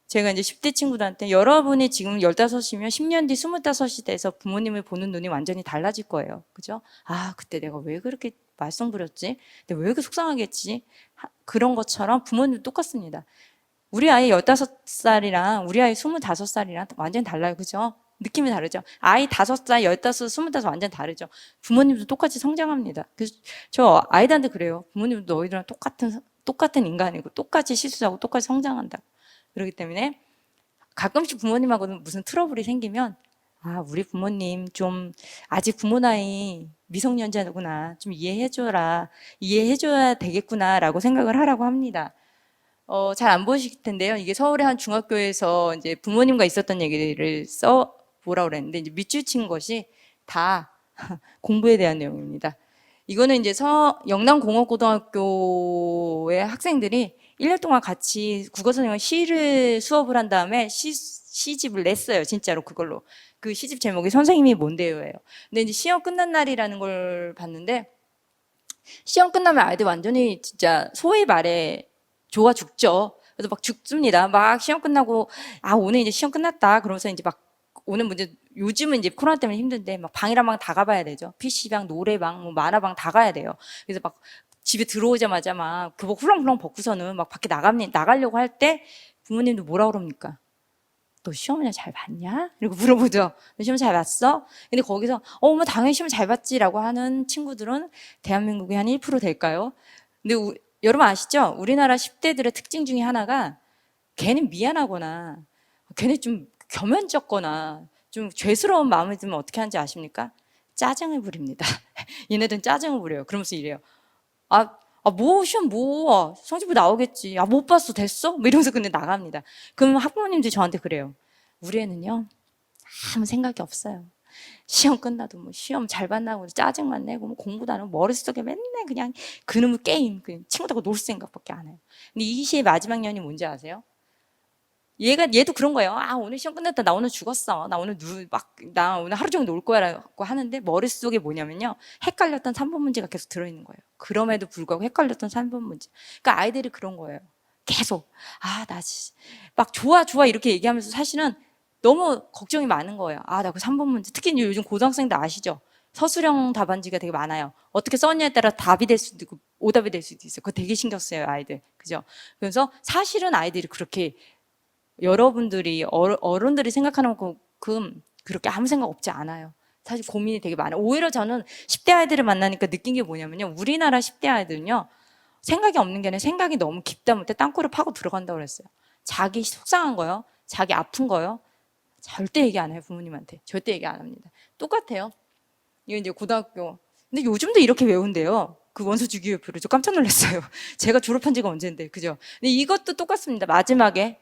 제가 이제 10대 친구들한테 여러분이 지금 15이면 10년 뒤 25이 돼서 부모님을 보는 눈이 완전히 달라질 거예요. 그죠? 그때 내가 왜 그렇게 말썽 부렸지? 근데 왜 이렇게 속상하게 했지? 그런 것처럼 부모님도 똑같습니다. 우리 아이 15살이랑 우리 아이 25살이랑 완전히 달라요. 그죠? 느낌이 다르죠? 아이 5살, 15, 25 완전 다르죠? 부모님도 똑같이 성장합니다. 그래서 저 아이들한테 그래요. 부모님도 너희들랑 똑같은 인간이고 똑같이 실수하고 똑같이 성장한다. 그렇기 때문에 가끔씩 부모님하고는 무슨 트러블이 생기면 아, 우리 부모님 좀 아직 부모 나이 미성년자구나. 좀 이해해줘라. 이해해줘야 되겠구나라고 생각을 하라고 합니다. 잘 안 보실 텐데요. 이게 서울의 한 중학교에서 이제 부모님과 있었던 얘기를 뭐라 그랬는데 이제 밑줄 친 것이 다 공부에 대한 내용입니다. 이거는 이제 영남공업고등학교의 학생들이 1년 동안 같이 국어선생님과 시를 수업을 한 다음에 시집을 냈어요. 진짜로 그걸로. 그 시집 제목이 선생님이 뭔데요예요. 근데 이제 시험 끝난 날이라는 걸 봤는데 시험 끝나면 아이들 완전히 진짜 소위 말해 좋아 죽죠. 그래서 막 죽습니다. 막 시험 끝나고 아 오늘 이제 시험 끝났다. 그러면서 이제 막 오늘 문제 요즘은 이제 코로나 때문에 힘든데 막 방이랑 방 다 가봐야 되죠. PC방, 노래방, 뭐 만화방 다 가야 돼요. 그래서 막 집에 들어오자마자 막 교복 훌렁훌렁 벗고서는 막 밖에 나가려고 할 때 부모님도 뭐라 그럽니까? 너 시험 그냥 잘 봤냐? 이러고 물어보죠. 너 시험 잘 봤어? 근데 거기서 어머 당연히 시험 잘 봤지라고 하는 친구들은 대한민국의 한 1% 될까요? 근데 여러분 아시죠? 우리나라 10대들의 특징 중에 하나가 걔는 미안하거나 걔는 좀 겸연쩍거나 좀 죄스러운 마음이 들면 어떻게 하는지 아십니까? 짜증을 부립니다. 얘네들은 짜증을 부려요. 그러면서 이래요. 뭐 시험 뭐 성적표 나오겠지. 못 봤어 됐어? 뭐 이러면서 근데 나갑니다. 그럼 학부모님들이 저한테 그래요. 우리 애는요 아무 생각이 없어요. 시험 끝나도 뭐 시험 잘 봤나고 짜증만 내고 뭐 공부도 안 하고 머릿속에 맨날 그냥 그놈의 게임 그냥 친구들하고 놀 생각밖에 안 해요. 근데 이 시의 마지막 년이 뭔지 아세요? 얘도 그런 거예요. 오늘 시험 끝났다. 나 오늘 죽었어. 나 오늘 하루 종일 놀 거야라고 하는데 머릿속에 뭐냐면요. 헷갈렸던 3번 문제가 계속 들어있는 거예요. 그럼에도 불구하고 헷갈렸던 3번 문제. 그러니까 아이들이 그런 거예요. 계속. 막 좋아 이렇게 얘기하면서 사실은 너무 걱정이 많은 거예요. 나 그 3번 문제. 특히 요즘 고등학생들 아시죠? 서술형 답안지가 되게 많아요. 어떻게 썼냐에 따라 답이 될 수도 있고 오답이 될 수도 있어요. 그거 되게 신경 써요, 아이들. 그죠? 그래서 사실은 아이들이 그렇게 여러분들이 어른들이 생각하는 만큼 그렇게 아무 생각 없지 않아요. 사실 고민이 되게 많아요. 오히려 저는 10대 아이들을 만나니까 느낀 게 뭐냐면요. 우리나라 10대 아이들은요. 생각이 없는 게 아니라 생각이 너무 깊다 못해 땅굴을 파고 들어간다고 그랬어요. 자기 속상한 거요. 자기 아픈 거요. 절대 얘기 안 해요. 부모님한테. 절대 얘기 안 합니다. 똑같아요. 이거 이제 고등학교. 근데 요즘도 이렇게 외운대요. 그 원서 주기율표를. 저 깜짝 놀랐어요. 제가 졸업한 지가 언젠데. 그죠? 근데 이것도 똑같습니다. 마지막에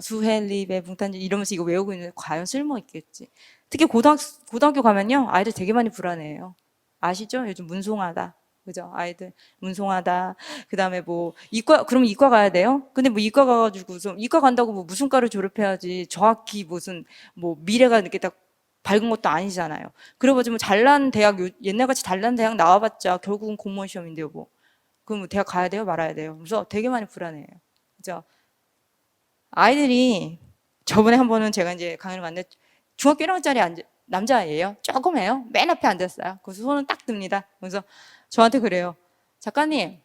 수해, 리베, 붕탄지 이러면서 이거 외우고 있는데 과연 쓸모 있겠지. 특히 고등학교 가면요. 아이들 되게 많이 불안해해요. 아시죠? 요즘 문송하다. 그죠? 아이들 문송하다. 그 다음에 그러면 이과 가야 돼요? 근데 이과 가가지고 이과 간다고 무슨 과를 졸업해야지 정확히 무슨 미래가 이렇게 딱 밝은 것도 아니잖아요. 그래가지고 잘난 대학, 옛날같이 잘난 대학 나와봤자 결국은 공무원 시험인데요, 그럼 대학 가야 돼요? 말아야 돼요? 그래서 되게 많이 불안해해요. 그죠? 아이들이 저번에 한 번은 제가 이제 강의를 갔는데 중학교 1학년짜리 남자예요. 조그매요. 맨 앞에 앉았어요. 그래서 손을 딱 듭니다. 그래서 저한테 그래요. 작가님,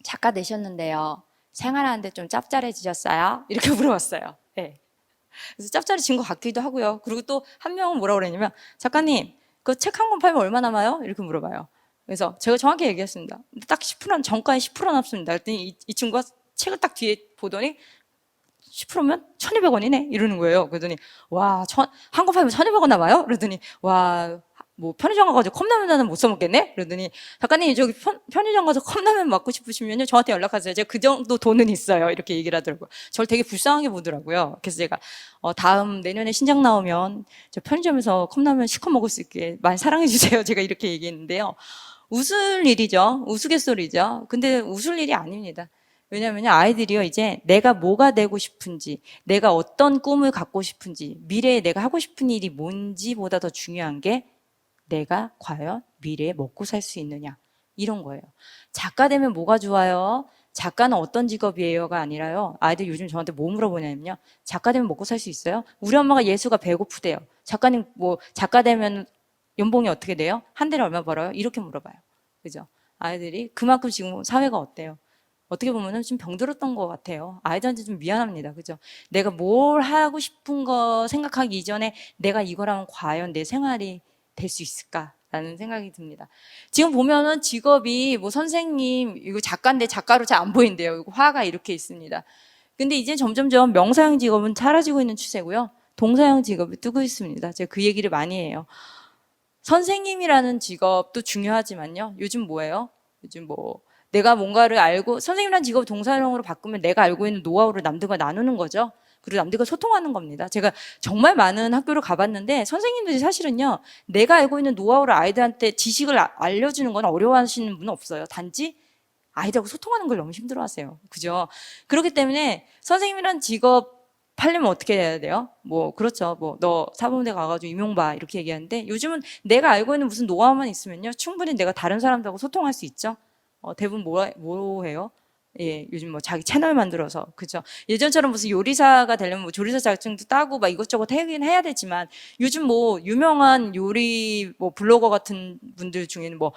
작가 되셨는데요. 생활하는데 좀 짭짤해지셨어요? 이렇게 물어봤어요. 네. 그래서 짭짤해진 것 같기도 하고요. 그리고 또 한 명은 뭐라고 그랬냐면 작가님, 그 책 한 권 팔면 얼마 남아요? 이렇게 물어봐요. 그래서 제가 정확히 얘기했습니다. 딱 10% 정가에 10% 남습니다. 그랬더니 이 친구가 책을 딱 뒤에 보더니 10%면 1,200원이네? 이러는 거예요. 그러더니, 한 권 팔면 1,200원 남아요? 그러더니, 편의점 가가지고 컵라면은 못 써먹겠네? 그러더니, 작가님, 저기 편의점 가서 컵라면 먹고 싶으시면요, 저한테 연락하세요. 제가 그 정도 돈은 있어요. 이렇게 얘기를 하더라고요. 저를 되게 불쌍하게 보더라고요. 그래서 제가, 내년에 신작 나오면, 저 편의점에서 컵라면 실컷 먹을 수 있게 많이 사랑해주세요. 제가 이렇게 얘기했는데요. 웃을 일이죠. 우스갯소리죠. 근데 웃을 일이 아닙니다. 왜냐면요, 아이들이요, 이제 내가 뭐가 되고 싶은지, 내가 어떤 꿈을 갖고 싶은지, 미래에 내가 하고 싶은 일이 뭔지보다 더 중요한 게 내가 과연 미래에 먹고 살 수 있느냐. 이런 거예요. 작가 되면 뭐가 좋아요? 작가는 어떤 직업이에요가 아니라요. 아이들 요즘 저한테 뭐 물어보냐면요. 작가 되면 먹고 살 수 있어요? 우리 엄마가 예수가 배고프대요. 작가님, 작가 되면 연봉이 어떻게 돼요? 한 달에 얼마 벌어요? 이렇게 물어봐요. 그죠? 아이들이 그만큼 지금 사회가 어때요? 어떻게 보면은 좀 병들었던 것 같아요. 아이들한테 좀 미안합니다. 그죠? 내가 뭘 하고 싶은 거 생각하기 이전에 내가 이거라면 과연 내 생활이 될 수 있을까라는 생각이 듭니다. 지금 보면은 직업이 뭐 선생님, 이거 작가인데 작가로 잘 안 보인대요. 이거 화가 이렇게 있습니다. 근데 이제 점점점 명사형 직업은 사라지고 있는 추세고요. 동사형 직업이 뜨고 있습니다. 제가 그 얘기를 많이 해요. 선생님이라는 직업도 중요하지만요. 요즘 뭐예요? 요즘 뭐 내가 뭔가를 알고 선생님이라는 직업 동사형으로 바꾸면 내가 알고 있는 노하우를 남들과 나누는 거죠. 그리고 남들과 소통하는 겁니다. 제가 정말 많은 학교를 가봤는데 선생님들이 사실은요. 내가 알고 있는 노하우를 아이들한테 지식을 알려주는 건 어려워하시는 분은 없어요. 단지 아이들하고 소통하는 걸 너무 힘들어하세요. 그죠? 그렇기 때문에 선생님이라는 직업 하려면 어떻게 해야 돼요? 뭐 그렇죠. 뭐 너 사범대 가가지고 임용 봐 이렇게 얘기하는데 요즘은 내가 알고 있는 무슨 노하우만 있으면요 충분히 내가 다른 사람들하고 소통할 수 있죠. 대부분 뭐 해요? 예, 요즘 뭐 자기 채널 만들어서 그죠? 예전처럼 무슨 요리사가 되려면 뭐 조리사 자격증도 따고 막 이것저것 하긴 해야 되지만 요즘 뭐 유명한 요리 뭐 블로거 같은 분들 중에는 뭐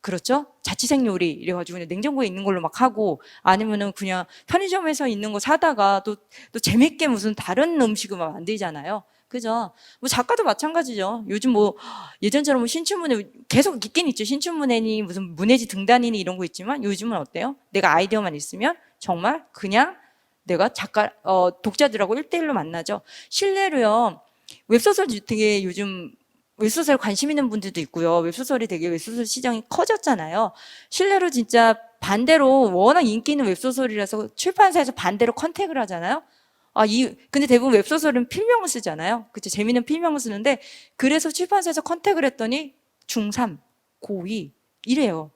그렇죠? 자취생 요리 이래가지고 그냥 냉장고에 있는 걸로 막 하고 아니면은 그냥 편의점에서 있는 거 사다가 또 재밌게 무슨 다른 음식을 막 만들잖아요. 그죠? 뭐 작가도 마찬가지죠. 요즘 뭐 예전처럼 뭐 신춘문예 계속 있긴 있죠. 신춘문예니 무슨 문예지 등단이니 이런 거 있지만 요즘은 어때요? 내가 아이디어만 있으면 정말 그냥 내가 작가 독자들하고 1대1로 만나죠. 실례로요. 웹소설 되게 요즘 웹소설 관심 있는 분들도 있고요. 웹소설이 되게 웹소설 시장이 커졌잖아요. 실례로 진짜 반대로 워낙 인기 있는 웹소설이라서 출판사에서 반대로 컨택을 하잖아요. 근데 대부분 웹소설은 필명을 쓰잖아요. 그쵸? 재미있는 필명을 쓰는데, 그래서 출판사에서 컨택을 했더니 중3, 고2, 이래요.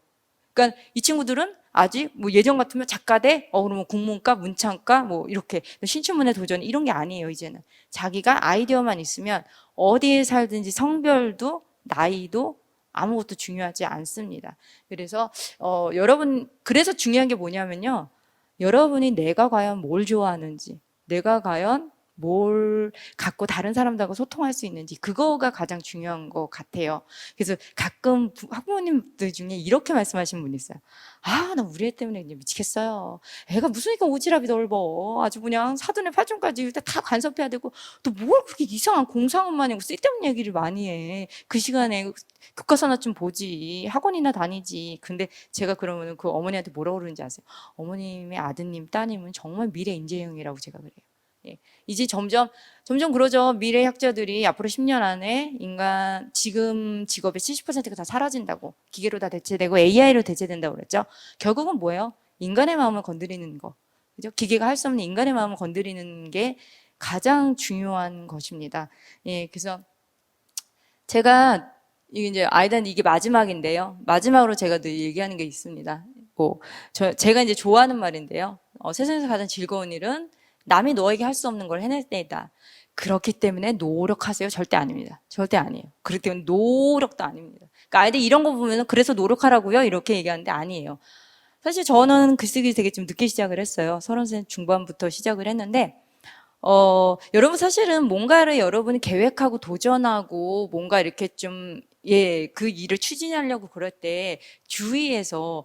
그러니까 이 친구들은 아직 뭐 예전 같으면 작가대, 그러면 국문과, 문창과, 뭐 이렇게 신춘문예 도전 이런 게 아니에요, 이제는. 자기가 아이디어만 있으면 어디에 살든지 성별도, 나이도 아무것도 중요하지 않습니다. 그래서, 그래서 중요한 게 뭐냐면요. 여러분이 내가 과연 뭘 좋아하는지, 내가 과연 뭘 갖고 다른 사람들하고 소통할 수 있는지 그거가 가장 중요한 것 같아요. 그래서 가끔 학부모님들 중에 이렇게 말씀하시는 분이 있어요. 나 우리 애 때문에 그냥 미치겠어요. 애가 무슨니까 오지랖이 넓어. 아주 그냥 사돈의 팔촌까지 다 간섭해야 되고 또 뭘 그렇게 이상한 공상음만 하고 쓸데없는 얘기를 많이 해. 그 시간에 교과서나 좀 보지. 학원이나 다니지. 근데 제가 그러면 그 어머니한테 뭐라고 그러는지 아세요? 어머님의 아드님, 따님은 정말 미래 인재형이라고 제가 그래요. 예. 이제 점점 그러죠. 미래 학자들이 앞으로 10년 안에 지금 직업의 70%가 다 사라진다고. 기계로 다 대체되고 AI로 대체된다고 그랬죠. 결국은 뭐예요? 인간의 마음을 건드리는 거. 그죠? 기계가 할 수 없는 인간의 마음을 건드리는 게 가장 중요한 것입니다. 예, 그래서 제가 이게 아이들한테 이게 마지막인데요. 마지막으로 제가 늘 얘기하는 게 있습니다. 제가 이제 좋아하는 말인데요. 세상에서 가장 즐거운 일은 남이 너에게 할 수 없는 걸 해낼 때이다. 그렇기 때문에 노력하세요. 절대 아닙니다. 절대 아니에요. 그렇기 때문에 노력도 아닙니다. 그러니까 아이들 이런 거 보면 그래서 노력하라고요? 이렇게 얘기하는데 아니에요. 사실 저는 글쓰기 되게 좀 늦게 시작을 했어요. 30살 중반부터 시작을 했는데 여러분 사실은 뭔가를 여러분이 계획하고 도전하고 뭔가 이렇게 좀 그 일을 추진하려고 그럴 때 주위에서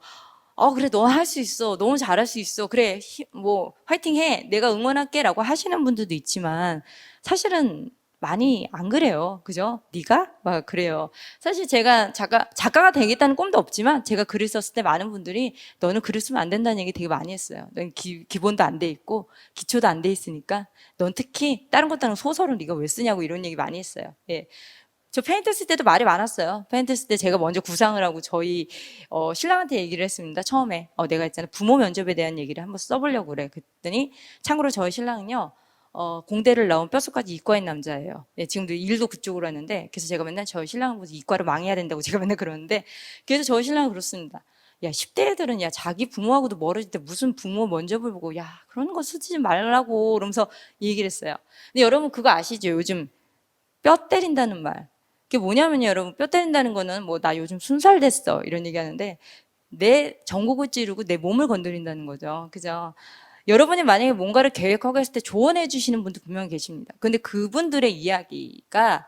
그래, 너 할 수 있어. 너무 잘할 수 있어. 그래, 뭐, 화이팅 해. 내가 응원할게. 라고 하시는 분들도 있지만, 사실은 많이 안 그래요. 그죠? 네가? 막 그래요. 사실 제가 작가가 되겠다는 꿈도 없지만, 제가 글을 썼을 때 많은 분들이, 너는 글을 쓰면 안 된다는 얘기 되게 많이 했어요. 넌 기본도 안 돼 있고, 기초도 안 돼 있으니까, 넌 특히, 다른 것도 소설을 네가 왜 쓰냐고 이런 얘기 많이 했어요. 예. 저 페인트 쓸 때도 말이 많았어요. 페인트 쓸 때 제가 먼저 구상을 하고 저희 신랑한테 얘기를 했습니다. 처음에 내가 있잖아 부모 면접에 대한 얘기를 한번 써보려고 그래. 그랬더니 참고로 저희 신랑은요 공대를 나온 뼛속까지 이과인 남자예요. 네, 지금도 일도 그쪽으로 하는데 그래서 제가 맨날 저희 신랑을 보면서 이과를 망해야 된다고 제가 맨날 그러는데 그래서 저희 신랑은 그렇습니다. 야 10대 애들은 야 자기 부모하고도 멀어질 때 무슨 부모 면접을 보고 야 그런 거 쓰지 말라고 그러면서 얘기를 했어요. 근데 여러분 그거 아시죠? 요즘 뼈 때린다는 말. 그게 뭐냐면요, 여러분. 뼈 때린다는 거는 뭐, 나 요즘 순살 됐어. 이런 얘기 하는데, 내 전곡을 찌르고 내 몸을 건드린다는 거죠. 그죠? 여러분이 만약에 뭔가를 계획하고 했을 때 조언해 주시는 분도 분명히 계십니다. 근데 그분들의 이야기가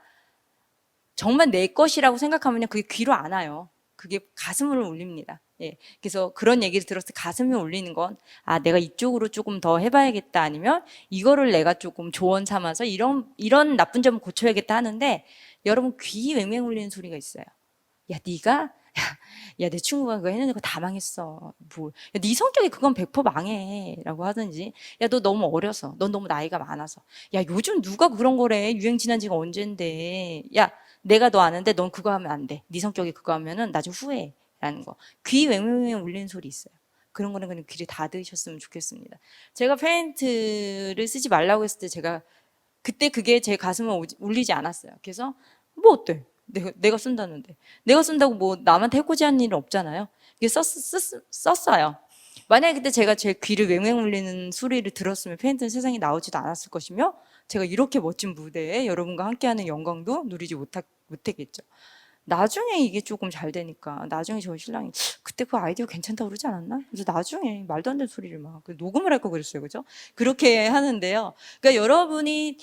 정말 내 것이라고 생각하면 그게 귀로 안 와요. 그게 가슴을 울립니다. 예. 그래서 그런 얘기를 들었을 때 가슴이 울리는 건, 아, 내가 이쪽으로 조금 더 해봐야겠다. 아니면 이거를 내가 조금 조언 삼아서 이런 나쁜 점을 고쳐야겠다 하는데, 여러분 귀 맹맹 울리는 소리가 있어요. 야, 네가 야, 내 친구가 그거 했는데 그거 다 망했어. 뭐, 야, 네 성격이 그건 100% 망해. 라고 하든지, 야, 너 너무 어려서, 넌 너무 나이가 많아서, 야, 요즘 누가 그런 거래. 유행 지난 지가 언젠데. 야, 내가 너 아는데 넌 그거 하면 안 돼. 네 성격이 그거 하면은 나중에 후회해. 라는 거. 귀 맹맹 울리는 소리 있어요. 그런 거는 그냥 귀를 닫으셨으면 좋겠습니다. 제가 페인트를 쓰지 말라고 했을 때 제가 그때 그게 제 가슴을 울리지 않았어요. 그래서 뭐 어때? 내가 쓴다는데. 내가 쓴다고 뭐 남한테 해코지하는 일은 없잖아요. 이게 썼어요. 만약에 그때 제가 제 귀를 맹맹 울리는 소리를 들었으면 페인트는 세상에 나오지도 않았을 것이며, 제가 이렇게 멋진 무대에 여러분과 함께하는 영광도 누리지 못했겠죠. 나중에 이게 조금 잘 되니까, 나중에 저 신랑이 그때 그 아이디어 괜찮다고 그러지 않았나? 그래서 나중에 말도 안 되는 소리를 막 녹음을 할 거 그랬어요. 그죠? 그렇게 하는데요. 그러니까 여러분이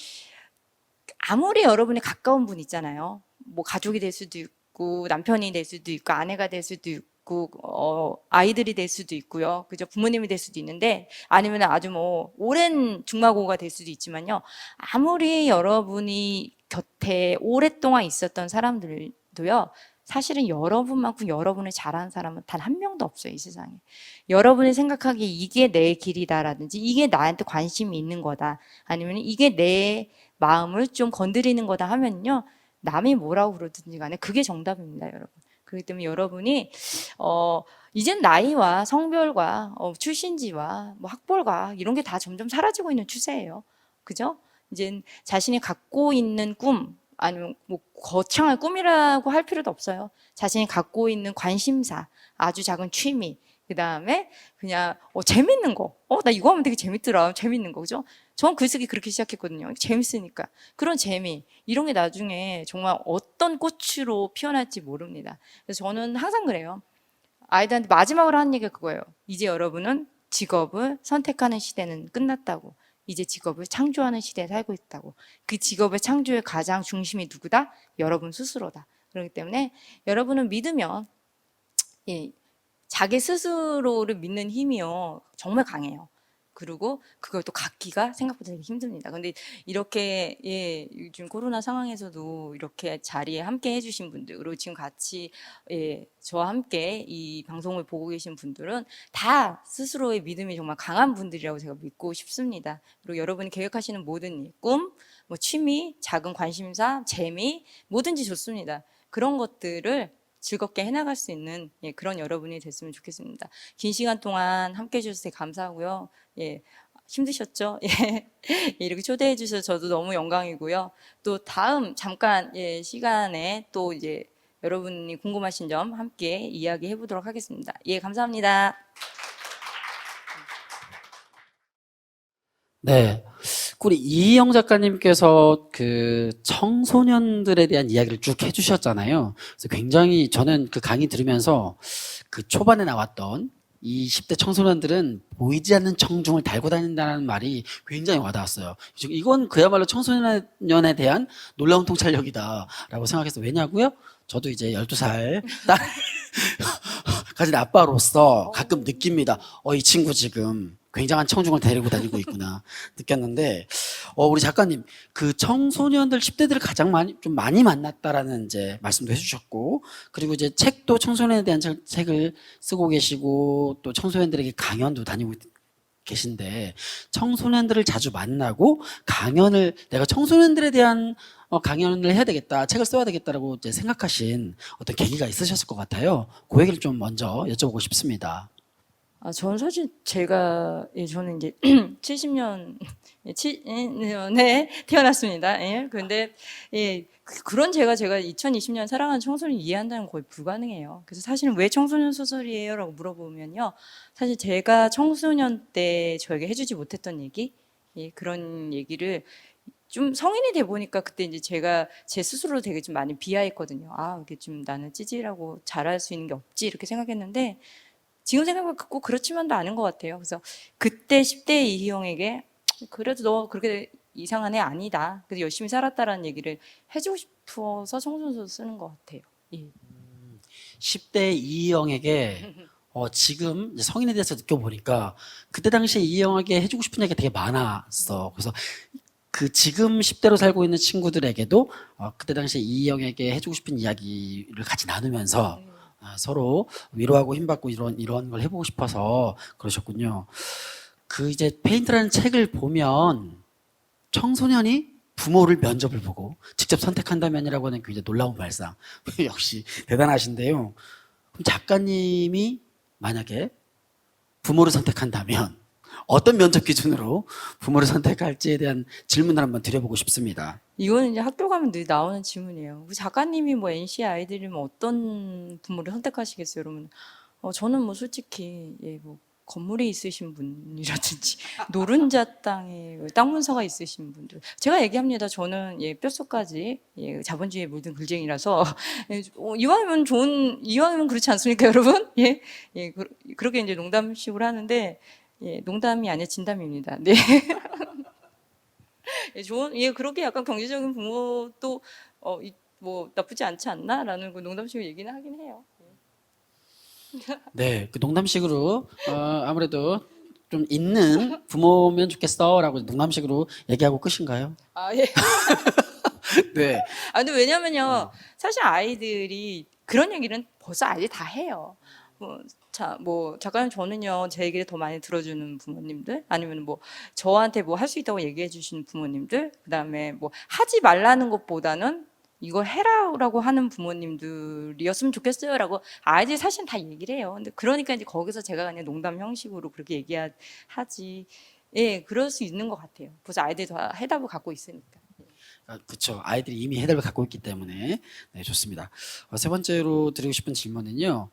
아무리 여러분이 가까운 분 있잖아요. 뭐 가족이 될 수도 있고, 남편이 될 수도 있고, 아내가 될 수도 있고, 아이들이 될 수도 있고요. 그죠? 부모님이 될 수도 있는데, 아니면 아주 뭐 오랜 중마고가 될 수도 있지만요. 아무리 여러분이 곁에 오랫동안 있었던 사람들도요. 사실은 여러분만큼 여러분을 잘하는 사람은 단 한 명도 없어요, 이 세상에. 여러분이 생각하기에 이게 내 길이다라든지, 이게 나한테 관심이 있는 거다, 아니면 이게 내 마음을 좀 건드리는 거다 하면요, 남이 뭐라고 그러든지 간에 그게 정답입니다, 여러분. 그렇기 때문에 여러분이 이젠 나이와 성별과 출신지와 뭐 학벌과 이런 게 다 점점 사라지고 있는 추세예요. 그죠? 이제 자신이 갖고 있는 꿈, 아니면 뭐 거창한 꿈이라고 할 필요도 없어요. 자신이 갖고 있는 관심사, 아주 작은 취미, 그 다음에 그냥 재밌는 거, 나 이거 하면 되게 재밌더라, 재밌는 거. 그죠? 전 글쓰기 그렇게 시작했거든요. 재밌으니까. 그런 재미, 이런 게 나중에 정말 어떤 꽃으로 피어날지 모릅니다. 그래서 저는 항상 그래요. 아이들한테 마지막으로 하는 얘기가 그거예요. 이제 여러분은 직업을 선택하는 시대는 끝났다고. 이제 직업을 창조하는 시대에 살고 있다고. 그 직업의 창조의 가장 중심이 누구다? 여러분 스스로다. 그렇기 때문에 여러분은 믿으면, 예, 자기 스스로를 믿는 힘이요, 정말 강해요. 그리고 그걸 또 갖기가 생각보다 되게 힘듭니다. 근데 이렇게, 예, 요즘 코로나 상황에서도 이렇게 자리에 함께 해주신 분들, 그리고 지금 같이, 예, 저와 함께 이 방송을 보고 계신 분들은 다 스스로의 믿음이 정말 강한 분들이라고 제가 믿고 싶습니다. 그리고 여러분이 계획하시는 모든 일, 꿈, 뭐 취미, 작은 관심사, 재미, 뭐든지 좋습니다. 그런 것들을 즐겁게 해나갈 수 있는, 예, 그런 여러분이 됐으면 좋겠습니다. 긴 시간 동안 함께 해주셔서 감사하고요. 예, 힘드셨죠? 예, 이렇게 초대해 주셔서 저도 너무 영광이고요. 또 다음 잠깐, 예, 시간에 또 이제 여러분이 궁금하신 점 함께 이야기해 보도록 하겠습니다. 예, 감사합니다. 네. 우리 이희영 작가님께서 그 청소년들에 대한 이야기를 쭉 해주셨잖아요. 그래서 굉장히 저는 그 강의 들으면서 그 초반에 나왔던 이 10대 청소년들은 보이지 않는 청중을 달고 다닌다는 말이 굉장히 와닿았어요. 이건 그야말로 청소년에 대한 놀라운 통찰력이다라고 생각해서, 왜냐고요? 저도 이제 12살 딸 가진 아빠로서 가끔 느낍니다. 이 친구 지금 굉장한 청중을 데리고 다니고 있구나 느꼈는데, 우리 작가님 그 청소년들 10대들을 가장 많이 만났다라는 이제 말씀도 해주셨고, 그리고 이제 책도 청소년에 대한 책을 쓰고 계시고, 또 청소년들에게 강연도 다니고 계신데, 청소년들을 자주 만나고 내가 청소년들에 대한 강연을 해야 되겠다, 책을 써야 되겠다라고 이제 생각하신 어떤 계기가 있으셨을 것 같아요. 그 얘기를 좀 먼저 여쭤보고 싶습니다. 저는 사실 저는 이제 70년에 태어났습니다. 예, 근데, 예, 그런 제가 2020년 살아가는 청소년 이해한다는 건 거의 불가능해요. 그래서 사실은 왜 청소년 소설이에요? 라고 물어보면요, 사실 제가 청소년 때 저에게 해주지 못했던 얘기, 예, 그런 얘기를 좀 성인이 돼 보니까 그때 이제 제가 제 스스로 되게 좀 많이 비하했거든요. 이게 좀 나는 찌질하고 잘할 수 있는 게 없지, 이렇게 생각했는데, 지금 생각해보면 꼭 그렇지만도 않은 것 같아요. 그래서 그때 10대 이희영에게 그래도 너 그렇게 이상한 애 아니다, 그래서 열심히 살았다라는 얘기를 해주고 싶어서 청소년소 쓰는 것 같아요. 예. 10대 이희영에게 지금 이제 성인에 대해서 느껴보니까 그때 당시에 이희영에게 해주고 싶은 얘기가 되게 많았어. 그래서 그 지금 10대로 살고 있는 친구들에게도 그때 당시에 이희영에게 해주고 싶은 이야기를 같이 나누면서 서로 위로하고 힘받고 이런 걸 해보고 싶어서 그러셨군요. 그 이제 페인트라는 책을 보면 청소년이 부모를 면접을 보고 직접 선택한다면이라고 하는 굉장히 놀라운 발상. 역시 대단하신데요. 그럼 작가님이 만약에 부모를 선택한다면 어떤 면접 기준으로 부모를 선택할지에 대한 질문을 한번 드려보고 싶습니다. 이거는 이제 학교 가면 늘 나오는 질문이에요. 우리 작가님이 뭐 NC 아이들이면 어떤 부모를 선택하시겠어요? 그러면 저는 뭐 솔직히 뭐 건물이 있으신 분이라든지 노른자 땅에 땅 문서가 있으신 분들 제가 얘기합니다. 저는 뼛속까지 자본주의에 물든 글쟁이라서 이왕이면 그렇지 않습니까, 여러분? 그렇게 이제 농담식으로 하는데 농담이 아니라 진담입니다. 네. 그렇게 약간 경제적인 부모도 뭐 나쁘지 않지 않나라는 그 농담식으로 얘기는 하긴 해요. 네, 그 농담식으로 아무래도 좀 있는 부모면 좋겠어라고 농담식으로 얘기하고 끝인가요? 예. 네. 근데 왜냐면요, 사실 아이들이 그런 얘기는 벌써 아이들이 다 해요. 작가님 저는요, 제 얘기를 더 많이 들어주는 부모님들, 아니면 뭐 저한테 뭐 할 수 있다고 얘기해 주시는 부모님들, 그다음에 뭐 하지 말라는 것보다는 이거 해라라고 하는 부모님들이었으면 좋겠어요라고 아이들이 사실 다 얘기를 해요. 근데 그러니까 이제 거기서 제가 그냥 농담 형식으로 그렇게 얘기하지. 그럴 수 있는 것 같아요. 벌써 아이들이 다 해답을 갖고 있으니까. 그렇죠. 아이들이 이미 해답을 갖고 있기 때문에 네, 좋습니다. 세 번째로 드리고 싶은 질문은요.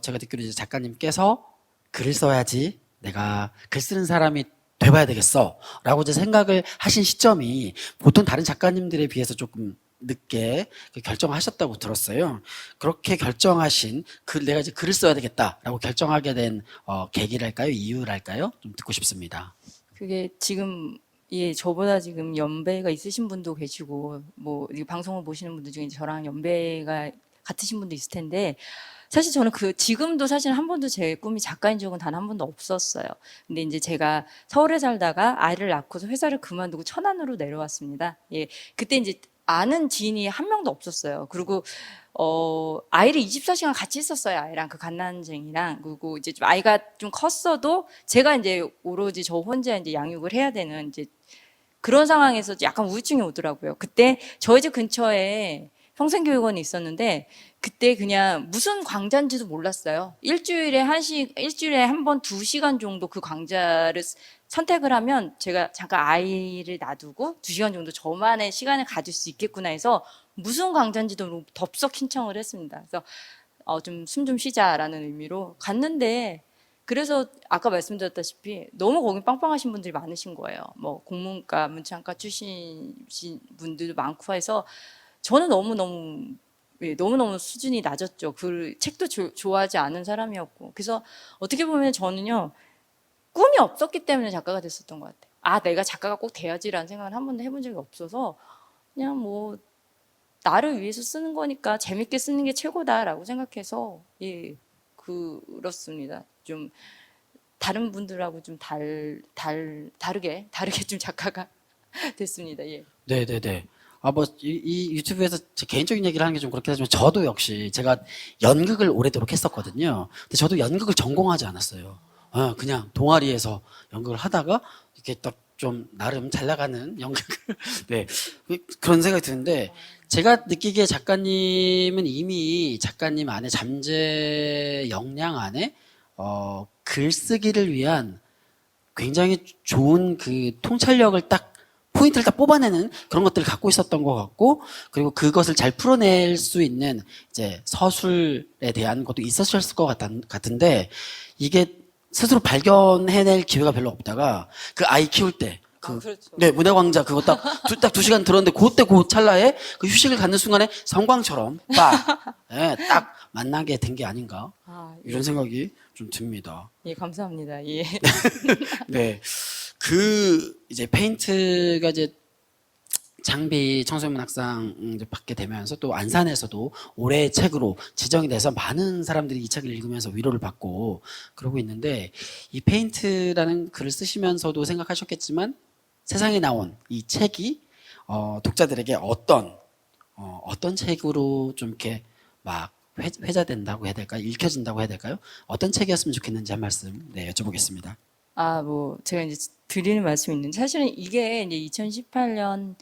제가 듣기로 이제 작가님께서 글을 써야지 내가 글 쓰는 사람이 돼봐야 되겠어 라고 이제 생각을 하신 시점이 보통 다른 작가님들에 비해서 조금 늦게 결정하셨다고 들었어요. 그렇게 결정하신 내가 이제 글을 써야 되겠다라고 결정하게 된 계기랄까요? 이유랄까요? 좀 듣고 싶습니다. 그게 지금 저보다 지금 연배가 있으신 분도 계시고 뭐 이 방송을 보시는 분들 중에 저랑 연배가 같으신 분도 있을 텐데 사실 저는 지금도 사실 한 번도 제 꿈이 작가인 적은 단 한 번도 없었어요. 근데 이제 제가 서울에 살다가 아이를 낳고서 회사를 그만두고 천안으로 내려왔습니다. 그때 이제 아는 지인이 한 명도 없었어요. 그리고 아이를 24시간 같이 있었어요. 아이랑 그 갓난쟁이랑. 그리고 이제 좀 아이가 좀 컸어도 제가 이제 오로지 저 혼자 이제 양육을 해야 되는 이제 그런 상황에서 약간 우울증이 오더라고요. 그때 저희 집 근처에 평생교육원이 있었는데 그때 그냥 무슨 강좌인지도 몰랐어요. 일주일에 한 번 2시간 정도 그 강좌를 선택을 하면 제가 잠깐 아이를 놔두고 2시간 정도 저만의 시간을 가질 수 있겠구나 해서 무슨 강좌인지도 덥석 신청을 했습니다. 그래서 좀 숨 좀 쉬자라는 의미로 갔는데 그래서 아까 말씀드렸다시피 너무 거기 빵빵하신 분들이 많으신 거예요. 뭐 국문과 문창과 출신이신 분들도 많고 해서 저는 너무너무 수준이 낮았죠. 그 책도 좋아하지 않은 사람이었고. 그래서 어떻게 보면 저는요, 꿈이 없었기 때문에 작가가 됐었던 것 같아요. 내가 작가가 꼭 돼야지라는 생각을 한 번도 해본 적이 없어서 그냥 뭐 나를 위해서 쓰는 거니까 재밌게 쓰는 게 최고다라고 생각해서 그렇습니다. 좀 다른 분들하고 좀 다르게 좀 작가가 됐습니다. 네네네. 이 유튜브에서 제 개인적인 얘기를 하는 게 좀 그렇긴 하지만 저도 역시 제가 연극을 오래도록 했었거든요. 근데 저도 연극을 전공하지 않았어요. 그냥 동아리에서 연극을 하다가 이렇게 딱 좀 나름 잘 나가는 연극을 네 그런 생각이 드는데 제가 느끼기에 작가님은 이미 작가님 안에 잠재 역량 안에 글쓰기를 위한 굉장히 좋은 그 통찰력을 포인트를 딱 뽑아내는 그런 것들을 갖고 있었던 것 같고, 그리고 그것을 잘 풀어낼 수 있는 이제 서술에 대한 것도 있었을 것 같은데, 이게 스스로 발견해낼 기회가 별로 없다가, 그 아이 키울 때, 그렇죠. 네, 문화광자 그거 딱 2시간 들었는데, 그 찰나에 그 휴식을 갖는 순간에 성광처럼 네, 딱 만나게 된 게 아닌가. 이런 생각이 좀 듭니다. 감사합니다. 네. 이제 페인트가 이제 장비 청소년문학상 이제 받게 되면서 또 안산에서도 올해의 책으로 지정이 돼서 많은 사람들이 이 책을 읽으면서 위로를 받고 그러고 있는데, 이 페인트라는 글을 쓰시면서도 생각하셨겠지만 세상에 나온 이 책이 독자들에게 어떤 책으로 좀 이렇게 막 회자된다고 해야 될까요? 읽혀진다고 해야 될까요? 어떤 책이었으면 좋겠는지 한 말씀 여쭤보겠습니다. 제가 이제 드리는 말씀이 있는데, 사실은 이게 이제 2018년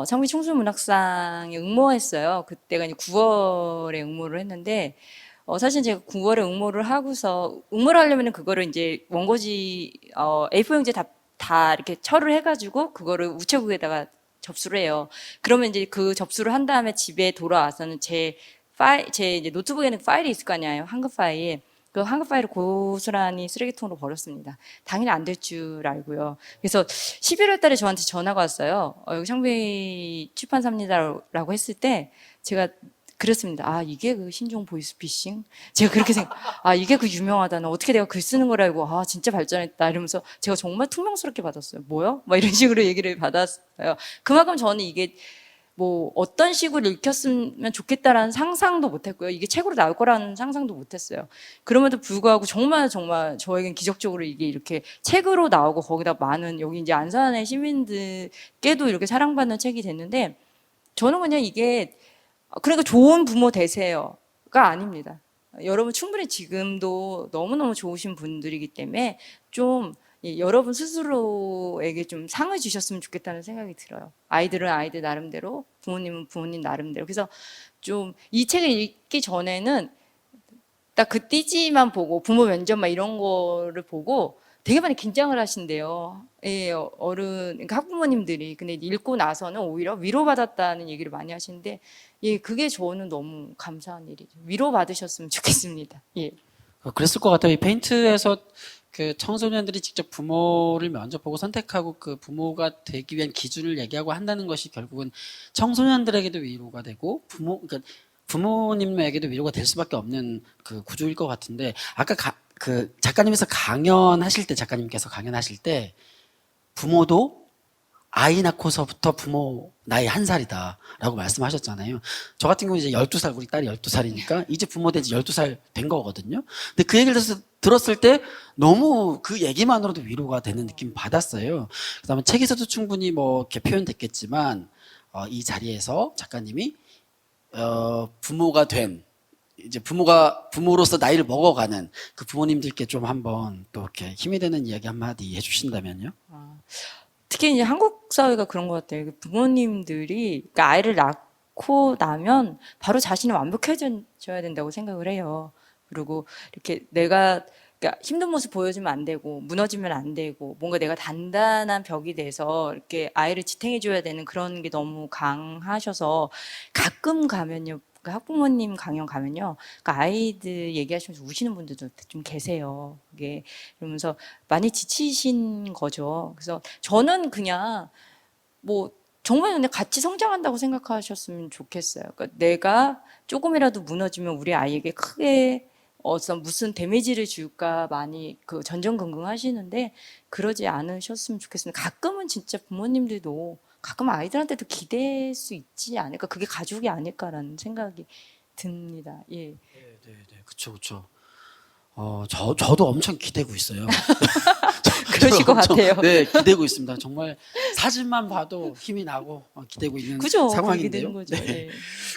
창비 청소년문학상에 응모했어요. 그때가 이제 9월에 응모를 했는데, 사실 제가 9월에 응모를 하고서, 응모를 하려면 그거를 이제 원고지, A4용지에 다 이렇게 철을 해가지고, 그거를 우체국에다가 접수를 해요. 그러면 이제 그 접수를 한 다음에 집에 돌아와서는 제 이제 노트북에는 파일이 있을 거 아니에요. 한글 파일. 그 한글 파일을 고스란히 쓰레기통으로 버렸습니다. 당연히 안 될 줄 알고요. 그래서 11월 달에 저한테 전화가 왔어요. 여기 창비 출판사입니다라고 했을 때 제가 그랬습니다. 이게 그 신종 보이스피싱? 제가 그렇게 이게 그 유명하다는, 어떻게 내가 글 쓰는 걸 알고, 진짜 발전했다. 이러면서 제가 정말 퉁명스럽게 받았어요. 뭐요? 막 이런 식으로 얘기를 받았어요. 그만큼 저는 이게 뭐 어떤 식으로 읽혔으면 좋겠다라는 상상도 못했고요. 이게 책으로 나올 거라는 상상도 못했어요. 그럼에도 불구하고 정말 저에겐 기적적으로 이게 이렇게 책으로 나오고, 거기다 많은 여기 이제 안산의 시민들께도 이렇게 사랑받는 책이 됐는데, 저는 그냥 이게 그러니까 좋은 부모 되세요가 아닙니다. 여러분 충분히 지금도 너무너무 좋으신 분들이기 때문에 좀 여러분 스스로에게 좀 상을 주셨으면 좋겠다는 생각이 들어요. 아이들은 아이들 나름대로, 부모님은 부모님 나름대로. 그래서 좀 이 책을 읽기 전에는 딱 그 띠지만 보고, 부모 면접 막 이런 거를 보고 되게 많이 긴장을 하신대요. 예, 그러니까 학부모님들이. 근데 읽고 나서는 오히려 위로받았다는 얘기를 많이 하시는데, 예, 그게 저는 너무 감사한 일이죠. 위로받으셨으면 좋겠습니다. 예. 그랬을 것 같아요. 이 페인트에서 그 청소년들이 직접 부모를 면접 보고 선택하고 그 부모가 되기 위한 기준을 얘기하고 한다는 것이 결국은 청소년들에게도 위로가 되고 그러니까 부모님에게도 위로가 될 수밖에 없는 그 구조일 것 같은데, 아까 그 작가님께서 강연하실 때 부모도 아이 낳고서부터 부모 나이 1살이다 라고 말씀하셨잖아요. 저 같은 경우 이제 12살, 우리 딸이 12살이니까 이제 부모 된 지 12살 된 거거든요. 근데 그 얘기를 들었을 때 너무 그 얘기만으로도 위로가 되는 느낌 받았어요. 그다음에 책에서도 충분히 뭐 이렇게 표현됐겠지만, 이 자리에서 작가님이 부모가 된, 이제 부모로서 나이를 먹어가는 그 부모님들께 좀 한번 또 이렇게 힘이 되는 이야기 한마디 해주신다면요. 특히 이제 한국 사회가 그런 것 같아요. 부모님들이, 그러니까 아이를 낳고 나면 바로 자신이 완벽해져야 된다고 생각을 해요. 그리고 이렇게 내가 그러니까 힘든 모습 보여주면 안 되고, 무너지면 안 되고, 뭔가 내가 단단한 벽이 돼서 이렇게 아이를 지탱해줘야 되는 그런 게 너무 강하셔서, 가끔 가면요, 그 학부모님 강연 가면요, 그 아이들 얘기하시면서 우시는 분들도 좀 계세요. 그게 그러면서 많이 지치신 거죠. 그래서 저는 그냥 뭐 정말 근데 같이 성장한다고 생각하셨으면 좋겠어요. 그러니까 내가 조금이라도 무너지면 우리 아이에게 크게 무슨 데미지를 줄까 많이 그 전전긍긍 하시는데, 그러지 않으셨으면 좋겠습니다. 가끔은 진짜 부모님들도 가끔 아이들한테도 기댈 수 있지 않을까, 그게 가족이 아닐까라는 생각이 듭니다. 예. 네, 그쵸. 저도 엄청 기대고 있어요. 그러실 것 같아요. 네, 기대고 있습니다. 정말 사진만 봐도 힘이 나고 기대고 있는 그죠? 상황인데요. 되는 거죠. 네. 예.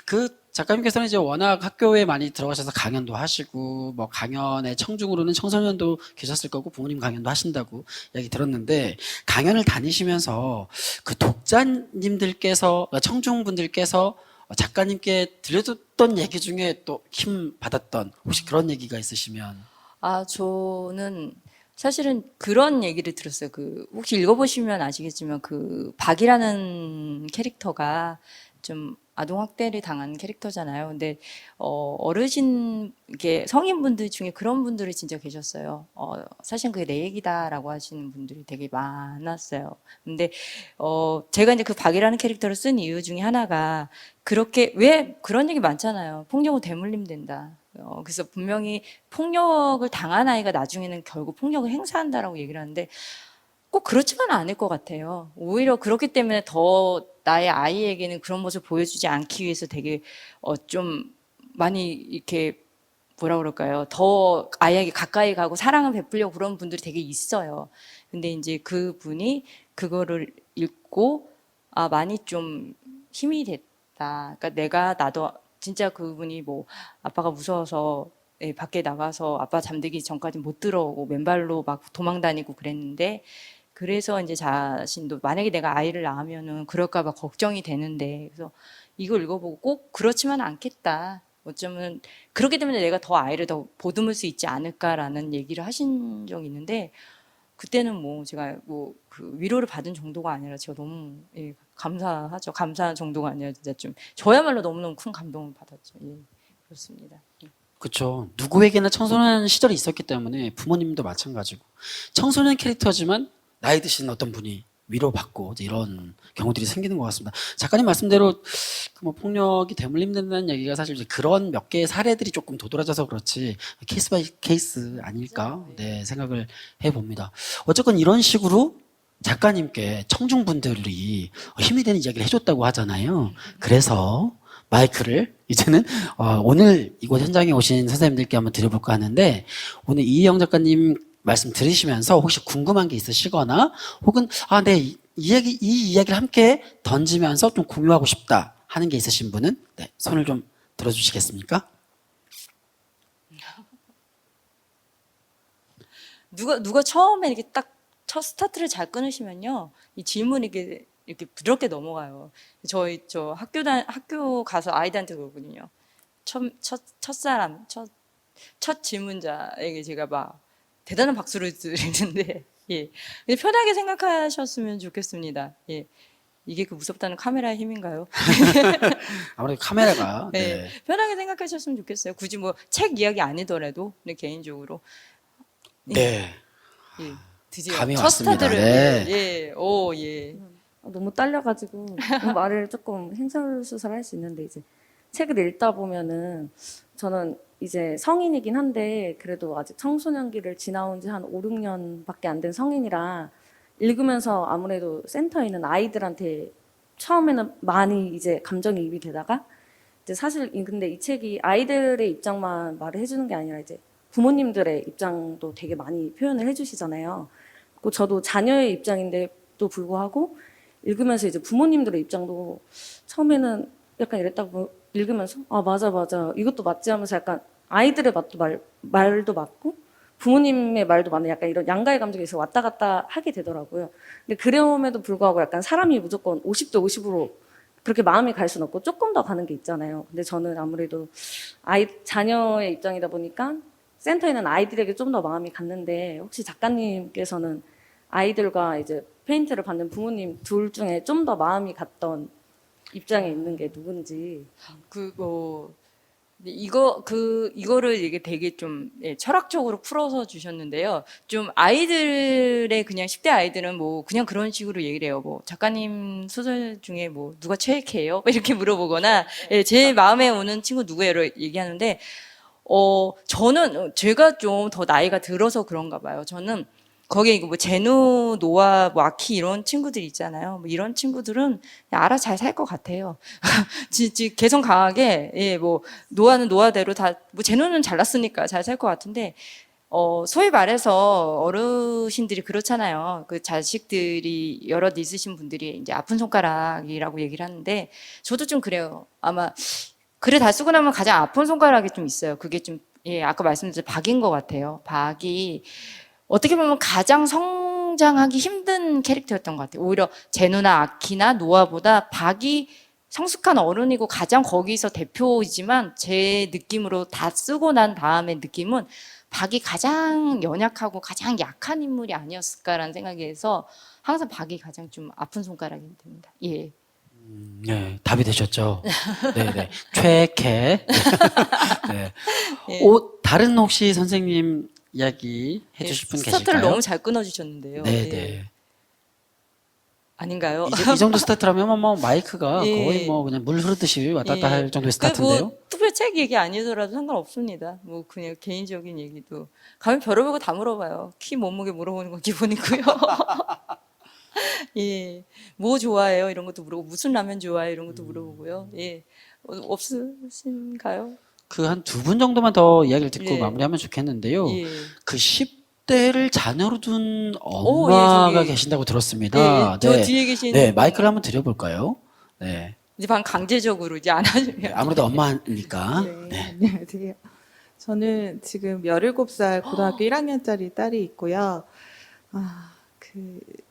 그 작가님께서는 이제 워낙 학교에 많이 들어가셔서 강연도 하시고, 뭐 강연의 청중으로는 청소년도 계셨을 거고 부모님 강연도 하신다고 이야기 들었는데, 강연을 다니시면서 그 독자님들께서, 청중분들께서 작가님께 들려줬던 얘기 중에 또 힘 받았던 혹시 그런 얘기가 있으시면? 저는 사실은 그런 얘기를 들었어요. 혹시 읽어보시면 아시겠지만, 박이라는 캐릭터가 좀 아동학대를 당한 캐릭터잖아요. 근데, 이게 성인분들 중에 그런 분들이 진짜 계셨어요. 사실 그게 내 얘기다라고 하시는 분들이 되게 많았어요. 근데, 제가 이제 그 박이라는 캐릭터를 쓴 이유 중에 하나가, 왜 그런 얘기 많잖아요. 폭력은 대물림 된다. 그래서 분명히 폭력을 당한 아이가 나중에는 결국 폭력을 행사한다라고 얘기를 하는데, 꼭 그렇지만은 않을 것 같아요. 오히려 그렇기 때문에 더 나의 아이에게는 그런 모습을 보여주지 않기 위해서 되게 좀 많이 이렇게 뭐라 그럴까요? 더 아이에게 가까이 가고 사랑을 베풀려고 그런 분들이 되게 있어요. 근데 이제 그분이 그거를 읽고 아 많이 좀 힘이 됐다. 그러니까 나도 진짜 그분이 뭐 아빠가 무서워서 예, 밖에 나가서 아빠 잠들기 전까지 못 들어오고 맨발로 막 도망 다니고 그랬는데 그래서 이제 자신도 만약에 내가 아이를 낳으면은 그럴까 봐 걱정이 되는데 그래서 이걸 읽어보고 꼭 그렇지만 않겠다. 어쩌면 그렇기 때문에 내가 더 아이를 더 보듬을 수 있지 않을까라는 얘기를 하신 적이 있는데 그때는 뭐 제가 뭐 그 위로를 받은 정도가 아니라 제가 너무 예, 감사하죠. 감사한 정도가 아니라 진짜 좀 저야말로 너무너무 큰 감동을 받았죠. 예, 그렇습니다. 예. 그렇죠. 누구에게나 청소년 시절이 있었기 때문에 부모님도 마찬가지고 청소년 캐릭터지만 나이 드신 어떤 분이 위로받고 이제 이런 경우들이 생기는 것 같습니다. 작가님 말씀대로 그뭐 폭력이 대물림된다는 얘기가 사실 이제 그런 몇 개의 사례들이 조금 도드라져서 그렇지 케이스 바이 케이스 아닐까 네, 생각을 해봅니다. 어쨌건 이런 식으로 작가님께 청중분들이 힘이 되는 이야기를 해줬다고 하잖아요. 그래서 마이크를 이제는 오늘 이곳 현장에 오신 선생님들께 한번 드려볼까 하는데 오늘 이희영 작가님 말씀 들으시면서 혹시 궁금한 게 있으시거나 혹은 이 이야기를 함께 던지면서 좀 공유하고 싶다 하는 게 있으신 분은 네, 손을 좀 들어주시겠습니까? 누가 처음에 이렇게 딱 첫 스타트를 잘 끊으시면요 이 질문이 이렇게 부드럽게 넘어가요. 저 학교 가서 아이들한테 그러거든요. 첫사람 첫 질문자에게 제가 막 대단한 박수를 드리는데 예 근데 편하게 생각하셨으면 좋겠습니다. 예 이게 그 무섭다는 카메라의 힘인가요? 아무래도 카메라가 네. 네. 편하게 생각하셨으면 좋겠어요. 굳이 뭐 책 이야기 아니더라도 근데 개인적으로 네. 예. 드디어 감이 첫 왔습니다. 스타트를 네. 예. 오 예. 너무 떨려가지고 말을 조금 횡설수설 할 수 있는데 이제 책을 읽다 보면은 저는 이제 성인이긴 한데 그래도 아직 청소년기를 지나온 지 한 5, 6년밖에 안 된 성인이라 읽으면서 아무래도 센터에 있는 아이들한테 처음에는 많이 이제 감정이입이 되다가 이제 사실 근데 이 책이 아이들의 입장만 말을 해주는 게 아니라 이제 부모님들의 입장도 되게 많이 표현을 해주시잖아요. 그 저도 자녀의 입장인데도 불구하고 읽으면서 이제 부모님들의 입장도 처음에는 약간 이랬다고 읽으면서 맞아 이것도 맞지 하면서 약간 아이들의 말도 맞고 부모님의 말도 맞는 약간 이런 양가의 감정이 있어 왔다 갔다 하게 되더라고요. 근데 그럼에도 불구하고 약간 사람이 무조건 50대 50으로 그렇게 마음이 갈 수는 없고 조금 더 가는 게 있잖아요. 근데 저는 아무래도 자녀의 입장이다 보니까 센터에 있는 아이들에게 좀 더 마음이 갔는데 혹시 작가님께서는 아이들과 이제 페인트를 받는 부모님 둘 중에 좀 더 마음이 갔던 입장에 있는 게 누군지. 이거를 이게 되게 좀 예, 철학적으로 풀어서 주셨는데요. 좀 아이들의 그냥 10대 아이들은 뭐 그냥 그런 식으로 얘기를 해요. 뭐 작가님 소설 중에 뭐 누가 최애캐예요? 이렇게 물어보거나 예, 제 마음에 오는 친구 누구예요? 얘기하는데 저는 제가 좀 더 나이가 들어서 그런가 봐요. 저는 거기에 뭐 제노, 노아, 뭐 아키 이런 친구들 있잖아요. 뭐 이런 친구들은 그냥 알아서 잘 살 것 같아요. 개성 강하게 뭐 노아는 노아대로 다 뭐 제노는 잘났으니까 잘 살 것 같은데 소위 말해서 어르신들이 그렇잖아요. 그 자식들이 여럿 있으신 분들이 이제 아픈 손가락이라고 얘기를 하는데 저도 좀 그래요. 아마 글을 다 쓰고 나면 가장 아픈 손가락이 좀 있어요. 그게 좀 아까 말씀드린 박인 것 같아요. 박이 어떻게 보면 가장 성장하기 힘든 캐릭터였던 것 같아요. 오히려 제노나 아키나 노아보다 박이 성숙한 어른이고 가장 거기서 대표이지만 제 느낌으로 다 쓰고 난 다음에 느낌은 박이 가장 연약하고 가장 약한 인물이 아니었을까라는 생각이 해서 항상 박이 가장 좀 아픈 손가락이 됩니다. 예. 네, 답이 되셨죠? 네. 최애캐. 네. 예. 다른 혹시 선생님 이야기 해주실 분 계실까요? 스타트를 너무 잘 끊어주셨는데요. 네. 예. 아닌가요? 이 정도 스타트라면 뭐 마이크가 예. 거의 뭐 그냥 물 흐르듯이 왔다 갔다 예. 할 정도의 뭐 스타트인데요. 특별 책 얘기 아니더라도 상관없습니다. 뭐 그냥 개인적인 얘기도 가면 별의별 거 다 물어봐요. 키 몸무게 물어보는 건 기본이고요. 예, 뭐 좋아해요? 이런 것도 물어보고 무슨 라면 좋아해요? 이런 것도 물어보고요. 예, 없으신가요? 그 한 두 분 정도만 더 이야기를 듣고 예. 마무리하면 좋겠는데요. 예. 그 10대를 자녀로 둔 예, 엄마가 저기. 계신다고 예, 들었습니다. 예, 저 뒤에 계신 네, 마이크를 한번 드려볼까요? 네. 이제 방 강제적으로 이제 안 하시면 네, 아무래도 엄마니까. 네, 네. 안녕하세요. 저는 지금 17살 고등학교 1학년짜리 딸이 있고요.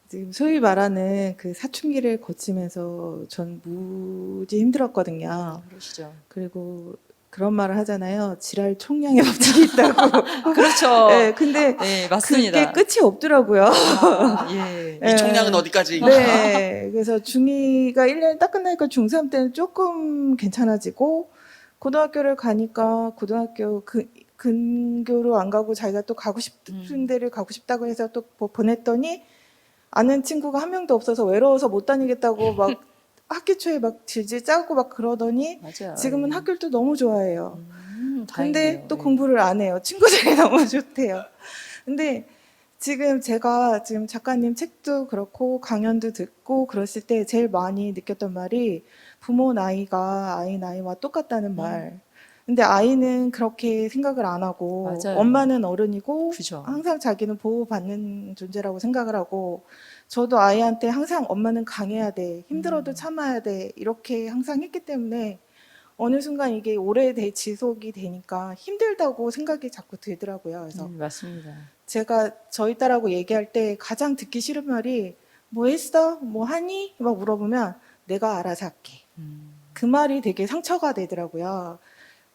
지금 소위 말하는 그 사춘기를 거치면서 전 무지 힘들었거든요. 그러시죠. 그리고 그런 말을 하잖아요. 지랄 총량의 법칙이 있다고. 그렇죠. 네, 근데 네, 맞습니다. 그게 끝이 없더라고요. 예. 네. 이 총량은 어디까지? 네. 그래서 중2가 1년 딱 끝나니까 중3 때는 조금 괜찮아지고, 고등학교를 가니까 고등학교 근교로 안 가고 자기가 또 가고 싶은 데를 가고 싶다고 해서 또 보냈더니 아는 친구가 한 명도 없어서 외로워서 못 다니겠다고 막 학기 초에 막 질질 짜고 막 그러더니 맞아요. 지금은 학교를 또 너무 좋아해요. 근데 다행이네요. 또 예. 공부를 안 해요. 친구들이 너무 좋대요. 근데 지금 제가 지금 작가님 책도 그렇고 강연도 듣고 그랬을 때 제일 많이 느꼈던 말이 부모 나이가 아이 나이와 똑같다는 말. 근데 아이는 그렇게 생각을 안 하고 맞아요. 엄마는 어른이고 그죠. 항상 자기는 보호받는 존재라고 생각을 하고 저도 아이한테 항상 엄마는 강해야 돼. 힘들어도 참아야 돼. 이렇게 항상 했기 때문에 어느 순간 이게 오래 지속이 되니까 힘들다고 생각이 자꾸 들더라고요. 그래서 맞습니다. 제가 저희 딸하고 얘기할 때 가장 듣기 싫은 말이 뭐 했어? 뭐 하니? 막 물어보면 내가 알아서 할게. 그 말이 되게 상처가 되더라고요.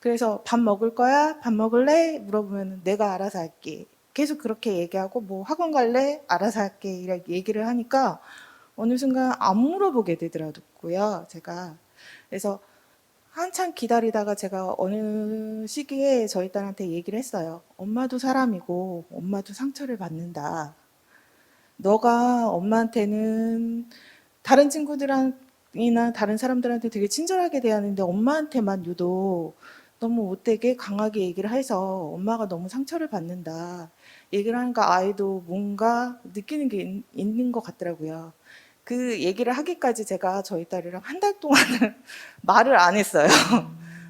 그래서 밥 먹을 거야? 밥 먹을래? 물어보면 내가 알아서 할게. 계속 그렇게 얘기하고 뭐 학원 갈래? 알아서 할게. 이렇게 얘기를 하니까 어느 순간 안 물어보게 되더라고요. 제가. 그래서 한참 기다리다가 제가 어느 시기에 저희 딸한테 얘기를 했어요. 엄마도 사람이고 엄마도 상처를 받는다. 너가 엄마한테는 다른 친구들이나 다른 사람들한테 되게 친절하게 대하는데 엄마한테만 유독 너무 못되게 강하게 얘기를 해서 엄마가 너무 상처를 받는다. 얘기를 하니까 아이도 뭔가 느끼는 게 있는 것 같더라고요. 그 얘기를 하기까지 제가 저희 딸이랑 한 달 동안은 말을 안 했어요.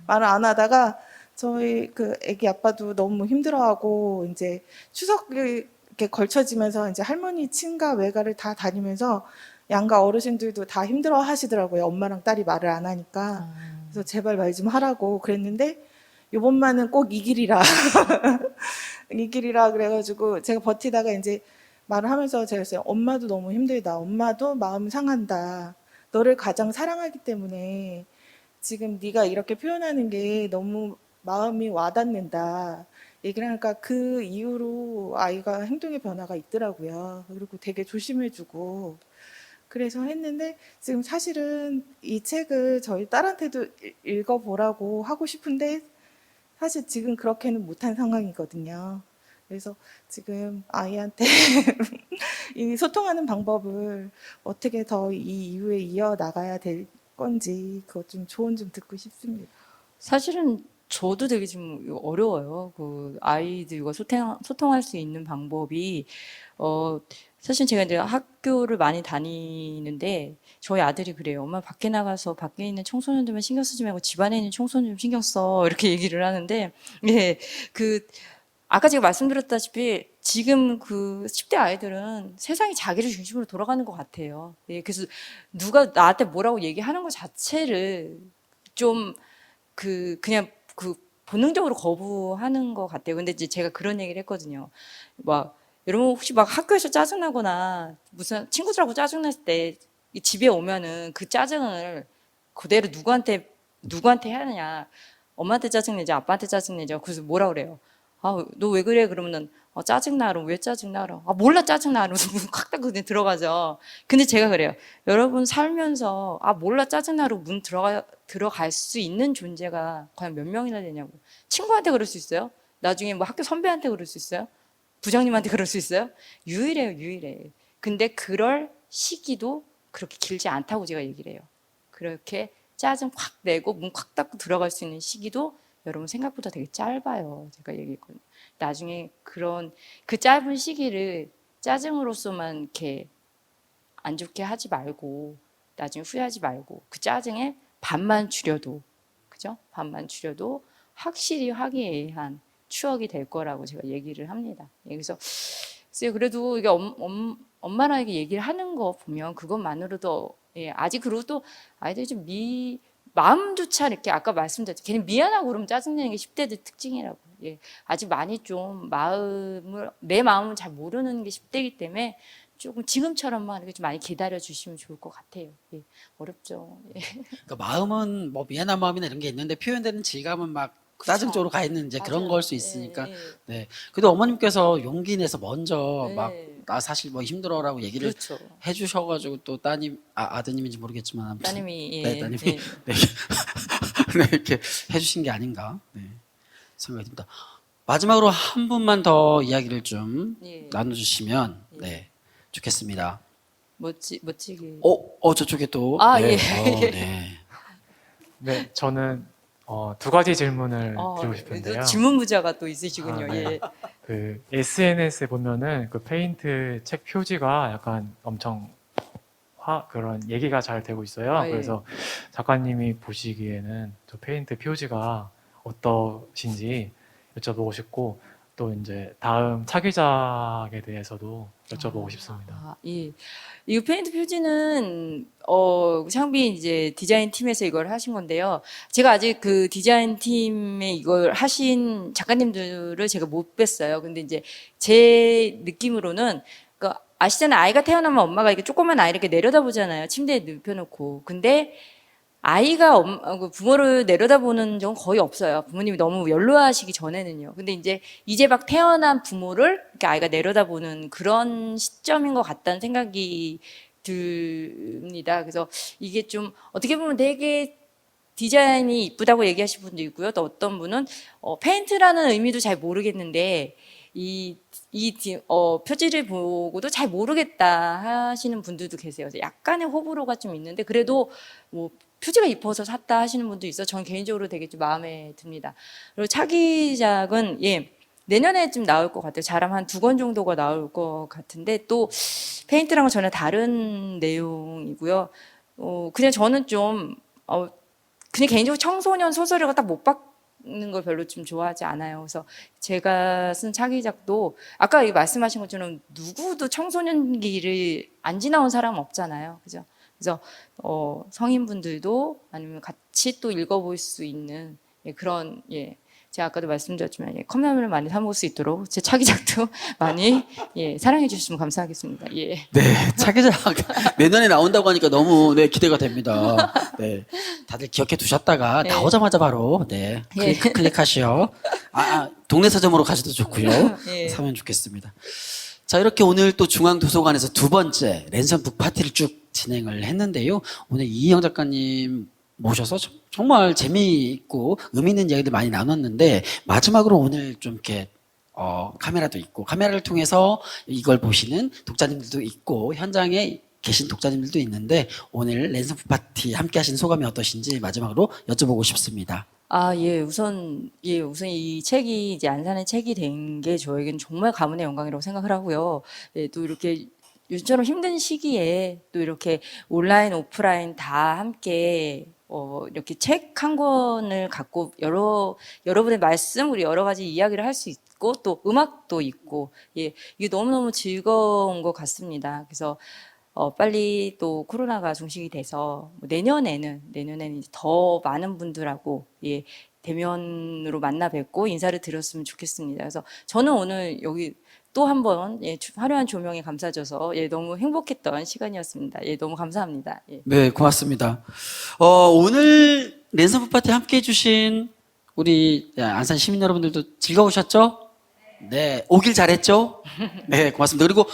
말을 안 하다가 저희 그 아기 아빠도 너무 힘들어하고 이제 추석이 이렇게 걸쳐지면서 이제 할머니 친가 외가를 다 다니면서 양가 어르신들도 다 힘들어 하시더라고요. 엄마랑 딸이 말을 안 하니까. 그래서 제발 말 좀 하라고 그랬는데 요번만은 꼭 이 길이라 이 길이라 그래가지고 제가 버티다가 이제 말을 하면서 제가 했어요. 엄마도 너무 힘들다. 엄마도 마음 상한다. 너를 가장 사랑하기 때문에 지금 네가 이렇게 표현하는 게 너무 마음이 와닿는다. 얘기를 하니까 그 이후로 아이가 행동의 변화가 있더라고요. 그리고 되게 조심해주고 그래서 했는데 지금 사실은 이 책을 저희 딸한테도 읽어보라고 하고 싶은데 사실 지금 그렇게는 못한 상황이거든요. 그래서 지금 아이한테 이 소통하는 방법을 어떻게 더 이 이후에 이어나가야 될 건지 그것 좀 조언 좀 듣고 싶습니다. 사실은 저도 되게 좀 어려워요. 그 아이들과 소통할 수 있는 방법이 사실 제가 이제 학교를 많이 다니는데 저희 아들이 그래요. 엄마 밖에 나가서 밖에 있는 청소년들만 신경 쓰지 말고 집안에 있는 청소년 좀 신경 써 이렇게 얘기를 하는데 예, 그 아까 제가 말씀드렸다시피 지금 그 10대 아이들은 세상이 자기를 중심으로 돌아가는 것 같아요. 예, 그래서 누가 나한테 뭐라고 얘기하는 것 자체를 좀 그냥 그 본능적으로 거부하는 것 같아요. 근데 이제 제가 그런 얘기를 했거든요. 막 여러분 혹시 막 학교에서 짜증나거나 무슨 친구들하고 짜증났을 때 집에 오면은 그 짜증을 그대로 누구한테 해야 하느냐? 엄마한테 짜증내죠, 아빠한테 짜증내죠. 그래서 뭐라 그래요? 아, 너 왜 그래? 그러면은 짜증나. 그럼 왜 짜증나? 그럼 몰라 짜증나. 그러면서 문 콱 닫고 그냥 들어가죠. 근데 제가 그래요. 여러분 살면서 몰라 짜증나로 문 들어갈 수 있는 존재가 과연 몇 명이나 되냐고. 친구한테 그럴 수 있어요? 나중에 뭐 학교 선배한테 그럴 수 있어요? 부장님한테 그럴 수 있어요? 유일해요, 유일해. 근데 그럴 시기도 그렇게 길지 않다고 제가 얘기를 해요. 그렇게 짜증 확 내고 문 콱 닫고 들어갈 수 있는 시기도 여러분 생각보다 되게 짧아요. 제가 얘기했거든요. 나중에 그 짧은 시기를 짜증으로서만 이렇게 안 좋게 하지 말고 나중에 후회하지 말고 그 짜증에 반만 줄여도 그죠? 반만 줄여도 확실히 화기애애한 추억이 될 거라고 제가 얘기를 합니다. 예, 그래서 글쎄요, 그래도 이게 엄마랑 이렇게 얘기를 하는 거 보면 그것만으로도 예, 아직 그리고 또 아이들이 좀 마음조차 이렇게 아까 말씀드렸죠. 걔는 미안하고 그러면 짜증내는 게 10대들 특징이라고. 예, 아직 많이 좀 내 마음을 잘 모르는 게 10대이기 때문에 조금 지금처럼만 이렇게 좀 많이 기다려 주시면 좋을 것 같아요. 예, 어렵죠. 예. 그러니까 마음은 뭐 미안한 마음이나 이런 게 있는데 표현되는 질감은 막 짜증 쪽으로 가 있는 이제 그런 맞아요. 걸 수 예, 있으니까. 예. 네. 그래도 어머님께서 용기 내서 먼저 네. 막 나 사실 뭐 힘들어라고 얘기를 그렇죠. 해주셔가지고 또 아드님인지 모르겠지만 아무튼 따님이 예, 네, 따님이 예. 네. 네, 이렇게 해주신 게 아닌가 네, 생각이 듭니다. 마지막으로 한 분만 더 이야기를 좀 예. 나눠주시면 예. 네, 좋겠습니다. 멋지게. 저쪽에 또 아, 네. 예. 네. 네, 저는 두 가지 질문을 어, 드리고 싶은데요. 질문 부자가 또 있으시군요. 아, 네. 예. 그 SNS에 보면은 그 페인트 책 표지가 약간 엄청 그런 얘기가 잘 되고 있어요. 아, 예. 그래서 작가님이 보시기에는 저 페인트 표지가 어떠신지 여쭤보고 싶고 또 이제 다음 차기작에 대해서도 여쭤보고 싶습니다. 아, 예. 이 페인트 표지는 샹비 이제 디자인 팀에서 이걸 하신 건데요. 제가 아직 그 디자인 팀에 이걸 하신 작가님들을 제가 못 뵀어요. 근데 이제 제 느낌으로는 그 아시잖아요. 아이가 태어나면 엄마가 이렇게 조그만 아이를 이렇게 내려다보잖아요. 침대에 눕혀놓고. 근데 아이가 그 부모를 내려다보는 적은 거의 없어요. 부모님이 너무 연로하시기 전에는요. 근데 이제 막 태어난 부모를 이렇게 아이가 내려다보는 그런 시점인 것 같다는 생각이 듭니다. 그래서 이게 좀 어떻게 보면 되게 디자인이 이쁘다고 얘기하시는 분도 있고요. 또 어떤 분은 페인트라는 의미도 잘 모르겠는데 표지를 보고도 잘 모르겠다 하시는 분들도 계세요. 약간의 호불호가 좀 있는데 그래도 뭐 표지가 이뻐서 샀다 하시는 분도 있어. 저는 개인적으로 되게 좀 마음에 듭니다. 그리고 차기작은 내년에 좀 나올 것 같아요. 잘하면 한 2권 정도가 나올 것 같은데 또 페인트랑은 전혀 다른 내용이고요. 그냥 저는 좀 그냥 개인적으로 청소년 소설을 딱 못 박는 걸 별로 좀 좋아하지 않아요. 그래서 제가 쓴 차기작도 아까 말씀하신 것처럼 누구도 청소년기를 안 지나온 사람은 없잖아요. 그죠? 그래서 성인분들도 아니면 같이 또 읽어볼 수 있는 그런 제가 아까도 말씀드렸지만 컵라면을 많이 사 먹을 수 있도록 제 차기작도 많이 사랑해 주시면 감사하겠습니다. 예. 네, 차기작 내년에 나온다고 하니까 너무 기대가 됩니다. 네, 다들 기억해 두셨다가 네. 나오자마자 바로 클릭하시오. 동네 서점으로 가셔도 좋고요. 예. 사면 좋겠습니다. 자, 이렇게 오늘 또 중앙도서관에서 2번째 랜선 북파티를 쭉 진행을 했는데요. 오늘 이희영 작가님 모셔서 정말 재미있고 의미 있는 이야기들 많이 나눴는데 마지막으로 오늘 좀 이렇게 카메라도 있고 카메라를 통해서 이걸 보시는 독자님들도 있고 현장에 계신 독자님들도 있는데 오늘 랜선 북파티 함께 하신 소감이 어떠신지 마지막으로 여쭤보고 싶습니다. 우선 이 책이 이제 안산의 책이 된 게 저에게는 정말 가문의 영광이라고 생각을 하고요. 또 이렇게 요즘처럼 힘든 시기에 또 이렇게 온라인, 오프라인 다 함께 이렇게 책 한 권을 갖고 여러분의 말씀, 우리 여러 가지 이야기를 할 수 있고 또 음악도 있고 이게 너무너무 즐거운 것 같습니다. 그래서 빨리 또 코로나가 종식이 돼서 내년에는 이제 더 많은 분들하고 대면으로 만나 뵙고 인사를 드렸으면 좋겠습니다. 그래서 저는 오늘 여기 또 한 번 화려한 조명에 감싸줘서 너무 행복했던 시간이었습니다. 너무 감사합니다. 네, 고맙습니다. 오늘 랜선 북파티 함께 해주신 우리 안산 시민 여러분들도 즐거우셨죠? 네, 오길 잘했죠? 네, 고맙습니다. 그리고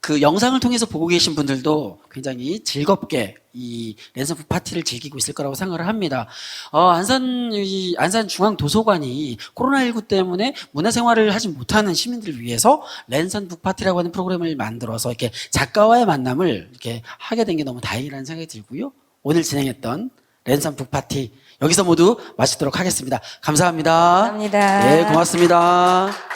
그 영상을 통해서 보고 계신 분들도 굉장히 즐겁게 이 랜선 북파티를 즐기고 있을 거라고 생각을 합니다. 안산 중앙도서관이 코로나19 때문에 문화생활을 하지 못하는 시민들을 위해서 랜선 북파티라고 하는 프로그램을 만들어서 이렇게 작가와의 만남을 이렇게 하게 된 게 너무 다행이라는 생각이 들고요. 오늘 진행했던 랜선 북파티 여기서 모두 마치도록 하겠습니다. 감사합니다. 감사합니다. 네, 고맙습니다.